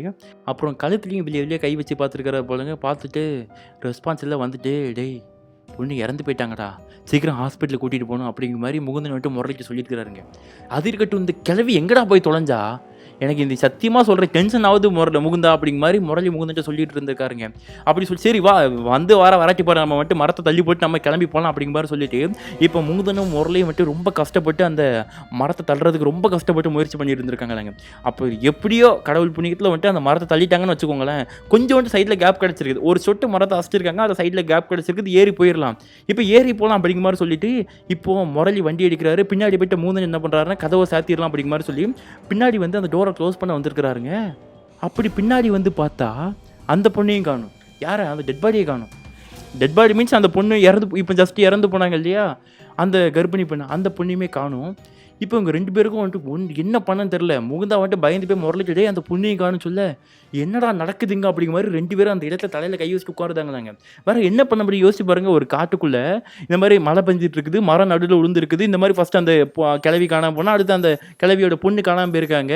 அப்புறம் கழுத்துலையும் வெளியே வெளியே கை வச்சு பார்த்துருக்காரு போலங்க. பார்த்துட்டு ரெஸ்பான்ஸ் எல்லாம் வந்துட்டு, டேய் பொண்ணு இறந்து போயிட்டாங்கடா, சீக்கிரம் ஹாஸ்பிட்டலுக்கு கூட்டிகிட்டு போகணும் அப்படிங்கிற மாதிரி முகுந்தன் வந்துட்டு முரளிக்கு சொல்லியிருக்கிறாருங்க. அது இருக்கட்டும், இந்த கிழவி எங்கடா போய் தொலைஞ்சா, எனக்கு இந்த சத்தியமாக சொல்கிறேன் டென்ஷன் ஆகுது முகுந்தா அப்படிங்கிற மாதிரி முரளி முகுந்தன்ட்ட சொல்லிட்டு இருந்திருக்காருங்க. அப்படி சொல்லி சரி வா வந்து வராட்டி போகிற, நம்ம வந்துட்டு மரத்தை தள்ளி போட்டு நம்ம கிளம்பி போகலாம் அப்படிங்கிற மாதிரி சொல்லிட்டு இப்போ முகுந்தனும் முரளியும் வந்துட்டு ரொம்ப கஷ்டப்பட்டு அந்த மரத்தை தள்ளுறதுக்கு ரொம்ப கஷ்டப்பட்டு முயற்சி பண்ணிட்டு இருந்திருக்காங்களாங்க. அப்போ எப்படியோ கடவுள் புண்ணியத்தில் வந்துட்டு அந்த மரத்தை தள்ளிட்டாங்கன்னு வச்சுக்கோங்களேன், கொஞ்சம் வந்துட்டு சைடில் கேப் கிடச்சிருக்குது, ஒரு சொட்டு மரத்தை அசிச்சிருக்காங்க, அந்த சைடில் கேப் கிடச்சிருக்குது, ஏறி போயிடலாம், இப்போ ஏறி போகலாம் அப்படிங்கிற மாதிரி சொல்லிட்டு இப்போ முரளி வண்டி எடுக்கிறாரு. பின்னாடி போயிட்டு முகுந்தன் என்ன பண்ணுறாருன்னா, கதவை சாத்திடலாம் அப்படிங்கிற மாதிரி சொல்லி பின்னாடி வந்து அந்த டோரை க்ளோஸ் பண்ண வந்திருக்கிறாருங்க. அப்படி பின்னாடி வந்து பார்த்தா அந்த பொண்ணையும் காணும். யாரை? அந்த டெட் பாடியை காணும். டெட் பாடி மீன்ஸ் அந்த பொண்ணு இப்போ ஜஸ்ட் இறந்து போனாங்க இல்லையா, அந்த கர்ப்பிணி பொண்ணு, அந்த பொண்ணையுமே காணும். இப்போ இவங்க 2 பேருக்கும் வந்துட்டு என்ன பண்ணன்னு தெரில. முகுந்தா வந்துட்டு பயந்து போய் முரளிட்டு அந்த புண்ணியம் காணும் சொல்ல, என்னடா நடக்குதுங்க அப்படிங்கிற மாதிரி 2 பேரும் அந்த இடத்துல தலையில் கை வச்சுட்டு உட்காருதாங்களாங்க. வேறு என்ன பண்ண முடியும் யோசிச்சு பாருங்கள். ஒரு காட்டுக்குள்ளே இந்த மாதிரி மழை பெஞ்சிட்டு இருக்குது, மரம் நடுவில் விழுந்துருக்குது, இந்த மாதிரி ஃபஸ்ட்டு அந்த கிளவி காணாமல் போனால் அடுத்து அந்த கிளவியோட பொண்ணு காணாமல் போயிருக்காங்க.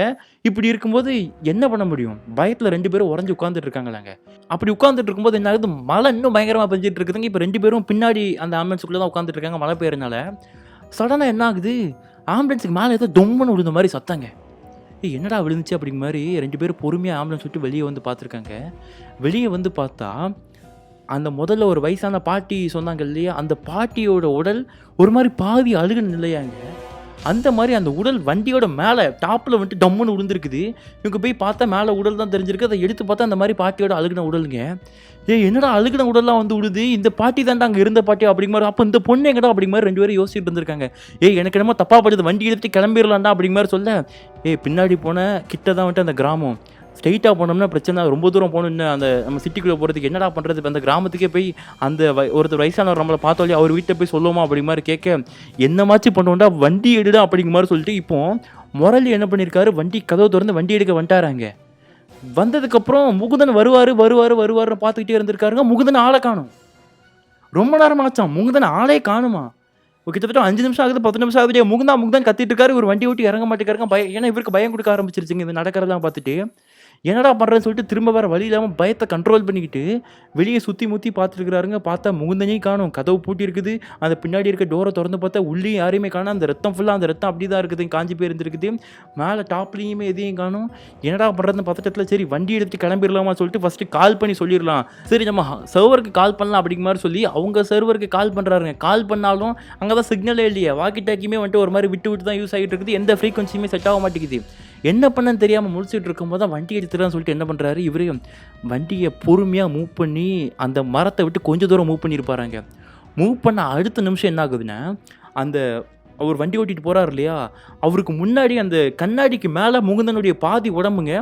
இப்படி இருக்கும்போது என்ன பண்ண முடியும், பயத்தில் 2 பேரும் உடஞ்சி உட்காந்துட்டு இருக்காங்களாங்க. அப்படி உட்காந்துட்டு இருக்கும்போது என்ன ஆகுது, மழை இன்னும் பயங்கரமாக பெஞ்சிட்டு இருக்குதுங்க. இப்போ 2 பேரும் பின்னாடி அந்த ஆம்புலன்ஸுக்குள்ளே தான் உட்காந்துட்டு இருக்காங்க மழை பெய்யறதுனால. சடனாக என்ன ஆகுது, ஆம்புலன்ஸுக்கு மேலே ஏதோ தொம்முன்னு விழுந்த மாதிரி சத்தாங்க. என்னடா விழுந்துச்சு அப்படிங்கிற மாதிரி 2 பேரும் பொறுமையாக ஆம்புலன்ஸ் விட்டு வெளியே வந்து பார்த்துருக்காங்க. வெளியே வந்து பார்த்தா அந்த முதல்ல ஒரு வயசான பாட்டி சொன்னாங்க இல்லையா, அந்த பாட்டியோட உடல் ஒரு மாதிரி பாதி அழுகுன நிலையாங்க. அந்த மாதிரி அந்த உடல் வண்டியோட மேலே டாப்பில் வந்துட்டு டம்முன்னு விழுந்துருக்குது. இவங்க போய் பார்த்தா மேலே உடல் தான் தெரிஞ்சிருக்கு. அதை எடுத்து பார்த்தா அந்த மாதிரி பாட்டியோட அழுகுன உடலுங்க. என்னடா அழுகுன உடல்லாம் வந்து விடுது, இந்த பாட்டி தான்டா அங்கே இருந்த பாட்டி அப்படிங்கிற மாதிரி. அப்போ இந்த பொண்ணு எங்கடா அப்படிங்கிற மாதிரி 2 பேரும் யோசிச்சுட்டு இருந்திருக்காங்க. எனக்கு என்னமோ தப்பாக படுது, வண்டி எடுத்துட்டு கிளம்பிடலாம்டா அப்படிங்கிற மாதிரி சொல்ல, பின்னாடி போன கிட்ட தான் வந்துட்டு அந்த கிராமம், ஸ்ட்ரெயிட்டாக போனோம்னா பிரச்சனை, ரொம்ப தூரம் போகணுன்னு அந்த நம்ம சிட்டிக்குள்ளே போகிறதுக்கு என்னடா பண்ணுறது, இப்போ அந்த கிராமத்துக்கே போய் அந்த ஒருத்தர் வயசானவர் நம்மளை பார்த்தோம் அவர் வீட்டை போய் சொல்லுவோமா அப்படிங்கிற மாதிரி கேட்க, என்னமாச்சு பண்ணுவோம்டா வண்டி எடுடா அப்படிங்கிற மாதிரி சொல்லிட்டு இப்போ முரளி என்ன பண்ணியிருக்காரு, வண்டி கதவு திறந்து வண்டி எடுக்க வந்துட்டாராங்க. வந்ததுக்கப்புறம் முகுந்தன் வருவாருன்னு பார்த்துக்கிட்டே இருந்திருக்காருங்க. முகுந்தன் ஆளை காணும். ரொம்ப நேரம் ஆச்சான், முகுந்தன் ஆளே காணுமா. கிட்டத்தட்ட 5 நிமிஷம் ஆகுது, 10 நிமிஷம் ஆகுது, முகுந்தன் கத்திட்டு இருக்காரு. ஒரு வண்டி ஓட்டி இறங்க மாட்டேங்காருங்க. ஏன்னா இவருக்கு பயம் கொடுக்க ஆரம்பிச்சிருச்சுங்க இது நடக்கிறதெல்லாம் பார்த்துட்டு. என்னடா பண்ணுறேன்னு சொல்லிட்டு திரும்ப வேறு வழி இல்லாமல் பயத்தை கண்ட்ரோல் பண்ணிக்கிட்டு வெளியே சுற்றி முற்றி பார்த்துருக்குறாருங்க. பார்த்தா முகுந்தனையும் காணும், கதவு பூட்டி இருக்குது. அந்த பின்னாடி இருக்க டோரை திறந்து பார்த்தா உள்ளேயும் யாரையுமே காணும். அந்த ரத்தம் ஃபுல்லாக அந்த ரத்தம் அப்படி தான் இருக்குது, காஞ்சி போய் இருந்திருக்குது. மேலே டாப்லேயுமே எதையும் காணும். என்னடா பண்ணுறதுன்னு பதட்டத்தில் சரி வண்டி எடுத்து கிளம்பிடலாமா சொல்லிட்டு ஃபஸ்ட்டு கால் பண்ணி சொல்லிடலாம். சரி நம்ம சர்வருக்கு கால் பண்ணலாம் அப்படிங்கிற மாதிரி சொல்லி அவங்க சர்வருக்கு கால் பண்ணுறாருங்க. கால் பண்ணாலும் அங்கே தான் சிக்னலே இல்லையா. வாக்கி டாக்கியுமே வந்துட்டு ஒரு மாதிரி விட்டு விட்டு தான் யூஸ் ஆகிட்டு இருக்குது. எந்த ஃப்ரீக்வன்சியுமே செட் ஆக மாட்டேங்குது. என்ன பண்ணன்னு தெரியாமல் முடிச்சுட்டு இருக்கும்போது தான் வண்டி எடுத்துறான்னு சொல்லிட்டு என்ன பண்ணுறாரு இவர், வண்டியை பொறுமையாக மூவ் பண்ணி அந்த மரத்தை விட்டு கொஞ்சம் தூரம் மூவ் பண்ணியிருப்பாராங்க. மூவ் பண்ண அடுத்த நிமிஷம் என்ன ஆகுதுன்னா, அந்த அவர் வண்டி ஓட்டிகிட்டு போகிறார் இல்லையா, அவருக்கு முன்னாடி அந்த கண்ணாடிக்கு மேலே முகுந்தனுடைய பாதி உடம்புங்க,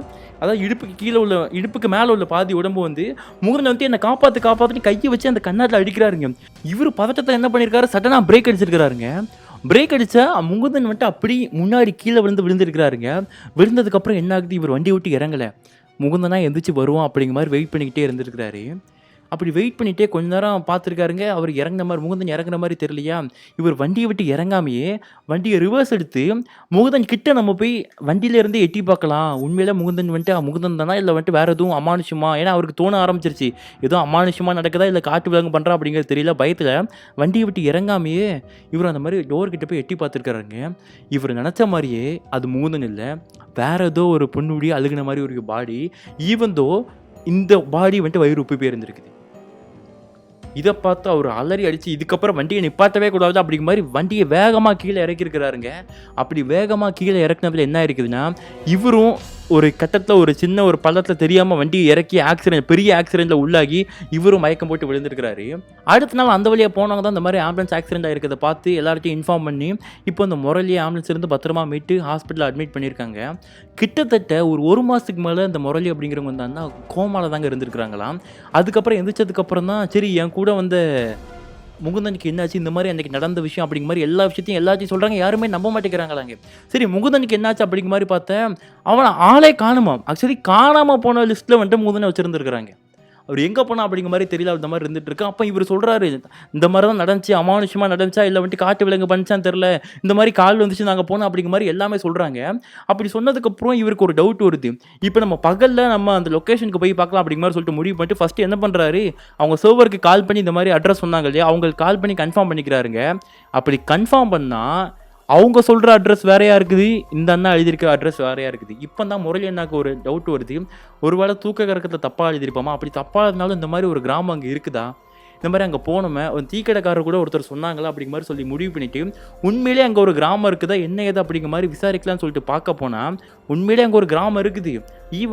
அதாவது இடுப்புக்கு மேலே உள்ள பாதி உடம்பு வந்து முகுந்தன் வந்து என்னை காப்பாற்றி கையை வச்சு அந்த கண்ணாடியில் அடிக்கிறாருங்க. இவர் பதட்டத்தில் என்ன பண்ணியிருக்காரு, சடனாக பிரேக் அடிச்சிருக்கிறாருங்க. பிரேக் அடித்தா முகுந்தன் வந்துட்டு அப்படி முன்னாடி கீழே விழுந்துருக்கிறாருங்க. விழுந்ததுக்கப்புறம் என்ன ஆகுது, இவர் வண்டி விட்டு இறங்கலை. முகுந்தனா எந்திரிச்சு வருவான் அப்படிங்கிற மாதிரி வெயிட் பண்ணிக்கிட்டே இருந்திருக்கிறாரு. அப்படி வெயிட் பண்ணிகிட்டே கொஞ்ச நேரம் பார்த்துருக்காருங்க. அவர் இறங்குன மாதிரி முகுந்தன் இறங்குற மாதிரி தெரியலையா, இவர் வண்டியை விட்டு இறங்காமையே வண்டியை ரிவர்ஸ் எடுத்து முகுந்தன் கிட்ட நம்ம போய் வண்டியிலேருந்து எட்டி பார்க்கலாம். உண்மையிலே முகுந்தன் வந்துட்டு முகுந்தன் தானா இல்லை வந்துட்டு வேறு எதுவும் அமானுஷமா, ஏன்னா அவருக்கு தோண ஆரம்பிச்சிருச்சு ஏதோ அமானுஷமாக நடக்குதா இல்லை காட்டு விலங்கு பண்ணுறா அப்படிங்கிறது தெரியல. பயத்தில் வண்டியை விட்டு இறங்காமையே இவர் அந்த மாதிரி டோர்கிட்ட போய் எட்டி பார்த்துருக்காருங்க. இவர் நினச்ச மாதிரியே அது முகுந்தன் இல்லை, வேறு ஏதோ ஒரு பொண்ணுடைய அழுகின மாதிரி ஒரு பாடி. ஈவன் தோ இந்த பாடி வந்துட்டு வயிறு உப்பி போயிருந்துருக்குது. இதை பார்த்து அவர் அலறி அடித்து இதுக்கப்புறம் வண்டியை நிப்பாட்டவே கூடாது அப்படிங்கிற மாதிரி வண்டியை வேகமாக கீழே இறக்கிருக்கிறாருங்க. அப்படி வேகமாக கீழே இறக்குனதுல என்ன இருக்குதுன்னா, இவரும் ஒரு கட்டத்தில் ஒரு சின்ன ஒரு பள்ளத்தில் தெரியாமல் வண்டியை இறக்கி பெரிய ஆக்சிடெண்ட்டில் உள்ளாகி இவரும் மயக்கம் போட்டு விழுந்திருக்கிறாரு. அடுத்த நாள் அந்த வழியாக போனவங்க தான் இந்த மாதிரி ஆம்புலன்ஸ் ஆக்சிடெண்ட் ஆகிருக்கிறத பார்த்து எல்லார்ட்டையும் இன்ஃபார்ம் பண்ணி இப்போ இந்த முரளியை ஆம்புலன்ஸ் இருந்து பத்திரமா மீட்டு ஹாஸ்பிட்டலில் அட்மிட் பண்ணியிருக்காங்க. கிட்டத்தட்ட ஒரு மாதத்துக்கு மேலே இந்த முரளி அப்படிங்கிறவங்க வந்தாங்கன்னா கோமாவில் தாங்க இருந்திருக்கிறாங்களாம். அதுக்கப்புறம் எந்திரிச்சதுக்கப்புறம் தான் சரி என் கூட வந்த முகுந்தனுக்கு என்னாச்சு, இந்த மாதிரி அன்றைக்கி நடந்த விஷயம் அப்படிங்கிற மாதிரி எல்லாத்தையும் சொல்கிறாங்க. யாருமே நம்ப மாட்டேங்கிறாங்களாங்க. சரி முகுந்தனுக்கு என்னாச்சு அப்படிங்கிற மாதிரி பார்த்தேன், அவனை ஆளே காணுமாம். ஆக்சுவலி காணாமல் போன லிஸ்ட்டில் வந்துட்டு முகுந்தனை வச்சுருந்துருக்குறாங்க. அவர் எங்கே போனால் அப்படிங்கிற மாதிரி தெரியல, இந்த மாதிரி இருந்துட்டு இருக்கு. அப்போ இவர் சொல்கிறாரு இந்த மாதிரி தான் நடந்துச்சு, அமானுஷமாக நடந்துச்சா இல்லை வந்துட்டு காட்டு விலங்கு பண்ணிச்சான்னு தெரில, இந்த மாதிரி கால் வந்துச்சு நாங்கள் போனோம் அப்படிங்கிற மாதிரி எல்லாமே சொல்கிறாங்க. அப்படி சொன்னதுக்கப்புறம் இவருக்கு ஒரு டவுட் வருது. இப்போ நம்ம பகலில் நம்ம அந்த லொக்கேஷனுக்கு போய் பார்க்கலாம் அப்படிங்கிற மாதிரி சொல்லிட்டு முடிவு பண்ணிட்டு ஃபஸ்ட்டு என்ன பண்ணுறாரு, அவங்க சர்வருக்கு கால் பண்ணி இந்த மாதிரி அட்ரஸ் சொன்னாங்க இல்லையா, அவங்களுக்கு கால் பண்ணி கன்ஃபார்ம் பண்ணிக்கிறாருங்க. அப்படி கன்ஃபார்ம் பண்ணால் அவங்க சொல்கிற அட்ரஸ் வேறையாக இருக்குது, இந்த அண்ணா எழுதியிருக்க அட்ரஸ் வேறையாக இருக்குது. இப்போ தான் முரளி அண்ணாக்கு ஒரு டவுட் வருது, ஒருவேளை தூக்க கறக்கத்தில் தப்பாக எழுதியிருப்போமா, அப்படி தப்பாக இருந்தாலும் இந்த மாதிரி ஒரு கிராமம் அங்கே இருக்குதா, இந்த மாதிரி அங்கே போனோமே ஒரு டீக்கடைக்காரர் கூட ஒருத்தர் சொன்னாங்களா அப்படிங்கிற மாதிரி சொல்லி முடிவு பண்ணிவிட்டு உண்மையிலே அங்கே ஒரு கிராமம் இருக்குதா என்ன ஏதா அப்படிங்கிற மாதிரி விசாரிக்கலாம்னு சொல்லிட்டு பார்க்க போனால் உண்மையிலே அங்கே ஒரு கிராமம் இருக்குது.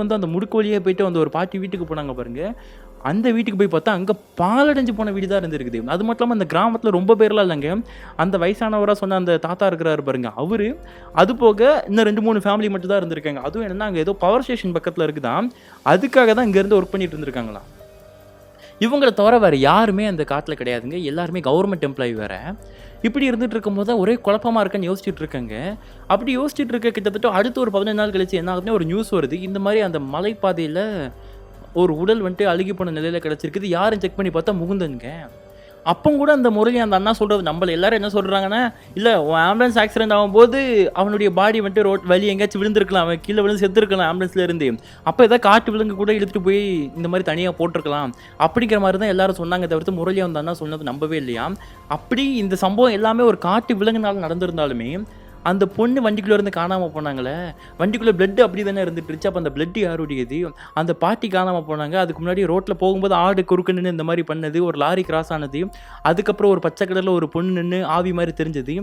வந்து அந்த முடுக்கு வழியே போயிட்டு அந்த ஒரு பாட்டி வீட்டுக்கு போனாங்க பாருங்கள், அந்த வீட்டுக்கு போய் பார்த்தா அங்கே பாலடைஞ்சு போன வீடு தான் இருந்திருக்குது. அது மட்டும் இல்லாமல் அந்த கிராமத்தில் ரொம்ப பேர்லாம் இல்லைங்க, அந்த வயசானவராக சொன்ன அந்த தாத்தா இருக்கிறாரு பாருங்க அவர், அது போக இன்னும் 2-3 ஃபேமிலி மட்டும் தான் இருந்திருக்காங்க. அதுவும் என்னென்னா அங்கே ஏதோ பவர் ஸ்டேஷன் பக்கத்தில் இருக்குதான், அதுக்காக தான் இங்கேருந்து ஒர்க் பண்ணிட்டு இருந்திருக்காங்களாம். இவங்களை தவிர வேறு யாருமே அந்த காட்டில் கிடையாதுங்க, எல்லாருமே கவர்மெண்ட் எம்ப்ளாயி வேறு. இப்படி இருந்துகிட்டு இருக்கும்போது தான் ஒரே குழப்பமாக இருக்குன்னு யோசிச்சுட்டு இருக்காங்க. அப்படி யோசிச்சுட்டு இருக்க கிட்டத்தட்ட அடுத்து ஒரு 15 நாள் கழிச்சு என்ன ஆகுதுன்னா ஒரு நியூஸ் வருது, இந்த மாதிரி அந்த மலைப்பாதையில் ஒரு உடல் வந்துட்டு அழுகி போன நிலையில் கிடச்சிருக்குது. யாரும் செக் பண்ணி பார்த்தா முகுந்தனுங்க. அப்போ கூட அந்த முரளி அந்த அண்ணா சொல்கிறது நம்மள எல்லாரும் என்ன சொல்கிறாங்கன்னா, இல்லை ஆம்புலன்ஸ் ஆக்சிடென்ட் ஆகும்போது அவனுடைய பாடி வந்துட்டு ரோட் வழி எங்கேயாச்சும் விழுந்திருக்கலாம், அவன் கீழே விழுந்து செத்துருக்கலாம் ஆம்புலன்ஸில் இருந்து, அப்போ ஏதாவது காட்டு விலங்கு கூட இழுத்துட்டு போய் இந்த மாதிரி தனியாக போட்டிருக்கலாம் அப்படிங்கிற மாதிரி தான் எல்லாரும் சொன்னாங்க. தவிர்த்து முரளி அந்த அண்ணா சொன்னது நம்பவே இல்லையா. அப்படி இந்த சம்பவம் எல்லாமே ஒரு காட்டு விலங்குனால நடந்திருந்தாலுமே அந்த பொண்ணு வண்டிக்குள்ளே இருந்து காணாமல் போனாங்களே, வண்டிக்குள்ளே பிளட்டு அப்படி தானே இருந்துட்டுருச்சு. அப்போ அந்த பிளட்டு யாருடையது, அந்த பாட்டி காணாமல் போனாங்க. அதுக்கு முன்னாடி ரோட்டில் போகும்போது ஆடு குறுக்கு நின்று இந்த மாதிரி பண்ணது, ஒரு லாரி கிராஸ் ஆனது, அதுக்கப்புறம் ஒரு பச்சை கலரில் ஒரு பொண்ணு நின்று ஆவி மாதிரி தெரிஞ்சது,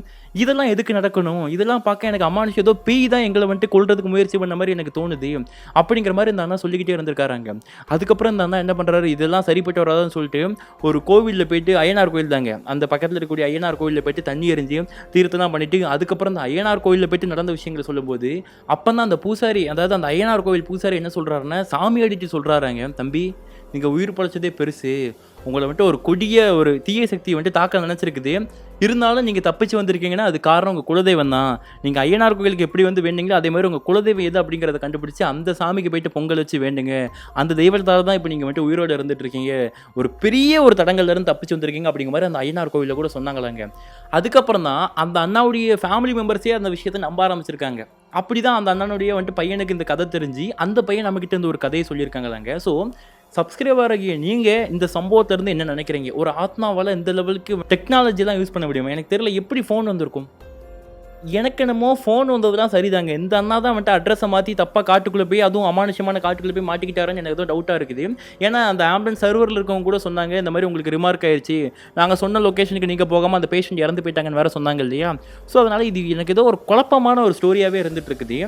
இதெல்லாம் எதுக்கு நடக்கணும், இதெல்லாம் பார்க்க எனக்கு அமானுஷம் ஏதோ பேய் தான் எங்களை வந்துட்டு கொள்றதுக்கு முயற்சி பண்ண மாதிரி எனக்கு தோணுது அப்படிங்கிற மாதிரி இந்த அண்ணா சொல்லிக்கிட்டே இருந்திருக்காராங்க. அதுக்கப்புறம் இந்த அண்ணா என்ன பண்ணுறாரு, இதெல்லாம் சரிப்பட்டு வராதுன்னு சொல்லிட்டு ஒரு கோவிலில் போயிட்டு, ஐயனார் கோயில் தாங்க அந்த பக்கத்தில் இருக்கக்கூடிய ஐயனார் கோயிலில் போயிட்டு தண்ணி எறிஞ்சு தீர்த்தம் பண்ணிட்டு அதுக்கப்புறம் அந்த ஐயனார் கோயிலில் போயிட்டு நடந்த விஷயங்களை சொல்லும்போது அப்போ தான் அந்த பூசாரி, அதாவது அந்த ஐயனார் கோவில் பூசாரி என்ன சொல்கிறாருன்னா, சாமி அடிட்டு சொல்கிறாராங்க, தம்பி நீங்கள் உயிர் பழைச்சதே பெருசு, உங்களை வந்துட்டு ஒரு கொடிய ஒரு தீய சக்தி வந்துட்டு தாக்க நினச்சிருக்குது. இருந்தாலும் நீங்கள் தப்பிச்சு வந்திருக்கீங்கன்னா அது காரணம் உங்கள் குலதெய்வம் தான். நீங்கள் ஐயனார் கோயிலுக்கு எப்படி வந்து வேண்டிங்களோ அதே மாதிரி உங்கள் குலதெய்வம் எது அப்படிங்கிறத கண்டுபிடிச்சி அந்த சாமிக்கு போயிட்டு பொங்கல் வச்சு வேண்டுங்க. அந்த தெய்வத்தால் தான் இப்போ நீங்கள் வந்துட்டு உயிரோடு இருந்துட்டு இருக்கீங்க. ஒரு பெரிய ஒரு தடங்கள்லேருந்து தப்பிச்சு வந்திருக்கீங்க அப்படிங்கிற மாதிரி அந்த ஐயனார் கோவிலில் கூட சொன்னாங்களாங்க. அதுக்கப்புறம் தான் அந்த அண்ணாவுடைய ஃபேமிலி மெம்பர்ஸே அந்த விஷயத்தை நம்ப ஆரம்பிச்சிருக்காங்க. அப்படி தான் அந்த அண்ணனுடைய வந்துட்டு பையனுக்கு இந்த கதை தெரிஞ்சு அந்த பையன் நம்மக்கிட்ட இருந்து ஒரு கதையை சொல்லியிருக்காங்களாங்க. ஸோ சப்ஸ்கிரைபர் ஆகிய நீங்கள் இந்த சம்பவத்திலேருந்து என்ன நினைக்கிறீங்க? ஒரு ஆத்மாவால் இந்த லெவலுக்கு டெக்னாலஜிலாம் யூஸ் பண்ண முடியுமா? எனக்கு தெரியல எப்படி ஃபோன் வந்திருக்கும். எனக்கு என்னமோ ஃபோன் வந்தது தான் சரிதாங்க. இந்த அண்ணா தான் வந்துட்டு அட்ரஸை மாற்றி தப்பாக காட்டுக்குள்ளே போய் அதுவும் அமானுஷமான காட்டுக்குள்ளே போய் மாட்டிக்கிட்டாருன்னு எனக்கு ஏதோ டவுட்டாக இருக்குது. ஏன்னா அந்த ஆம்புலன்ஸ் சர்வரில் இருக்கவங்க கூட சொன்னாங்க, இந்த மாதிரி உங்களுக்கு ரிமார்க் ஆயிடுச்சு, நாங்கள் சொன்ன லொக்கேஷனுக்கு நீங்கள் போகாமல் அந்த பேஷண்ட் இறந்து போயிட்டாங்கன்னு வேறு சொன்னாங்க இல்லையா? ஸோ அதனால் இது எனக்கு ஏதோ ஒரு குழப்பமான ஒரு ஸ்டோரியாகவே இருந்துட்டு இருக்குது.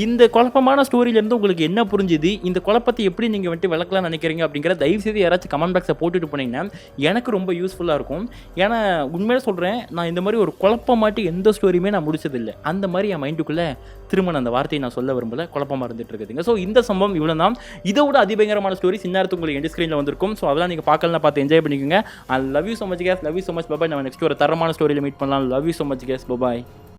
இந்த குழப்பமான ஸ்டோரியிலேருந்து உங்களுக்கு என்ன புரிஞ்சுது? இந்த குழப்பத்தை எப்படி நீங்கள் வந்துட்டு விளக்கலாம்னு நினைக்கிறீங்க அப்படிங்கிற தயவுசெய்து யாராச்சும் கமெண்ட் பாக்ஸை போட்டுட்டு போனீங்கன்னா எனக்கு ரொம்ப யூஸ்ஃபுல்லாக இருக்கும். ஏன்னா உண்மையாக சொல்கிறேன், நான் இந்த மாதிரி ஒரு குழப்பமாட்டி எந்த ஸ்டோரியுமே நான் முடிச்சதில்லை. அந்த மாதிரி என் மைண்டுக்குள்ளே திரும்ப அந்த வார்த்தையை நான் சொல்ல விரும்பல, குழப்பமாக இருந்துட்டு இருக்குதுங்க. ஸோ இந்த சம்பவம் இவ்வளோ தான். இதை விட அதிபயங்கரமான ஸ்டோரி சின்னாரத்து உங்களுக்கு எண்ட் ஸ்க்ரீனில் வந்திருக்கும். ஸோ அதெல்லாம் நீங்கள் பார்க்கலாம், பார்த்து என்ஜாய் பண்ணிக்கோங்க. I love you so much case, love you so much, bye bye. நம்ம நெக்ஸ்ட் ஒரு தரமான ஸ்டோரியில் மீட் பண்ணலாம். Love you so much case, bye bye.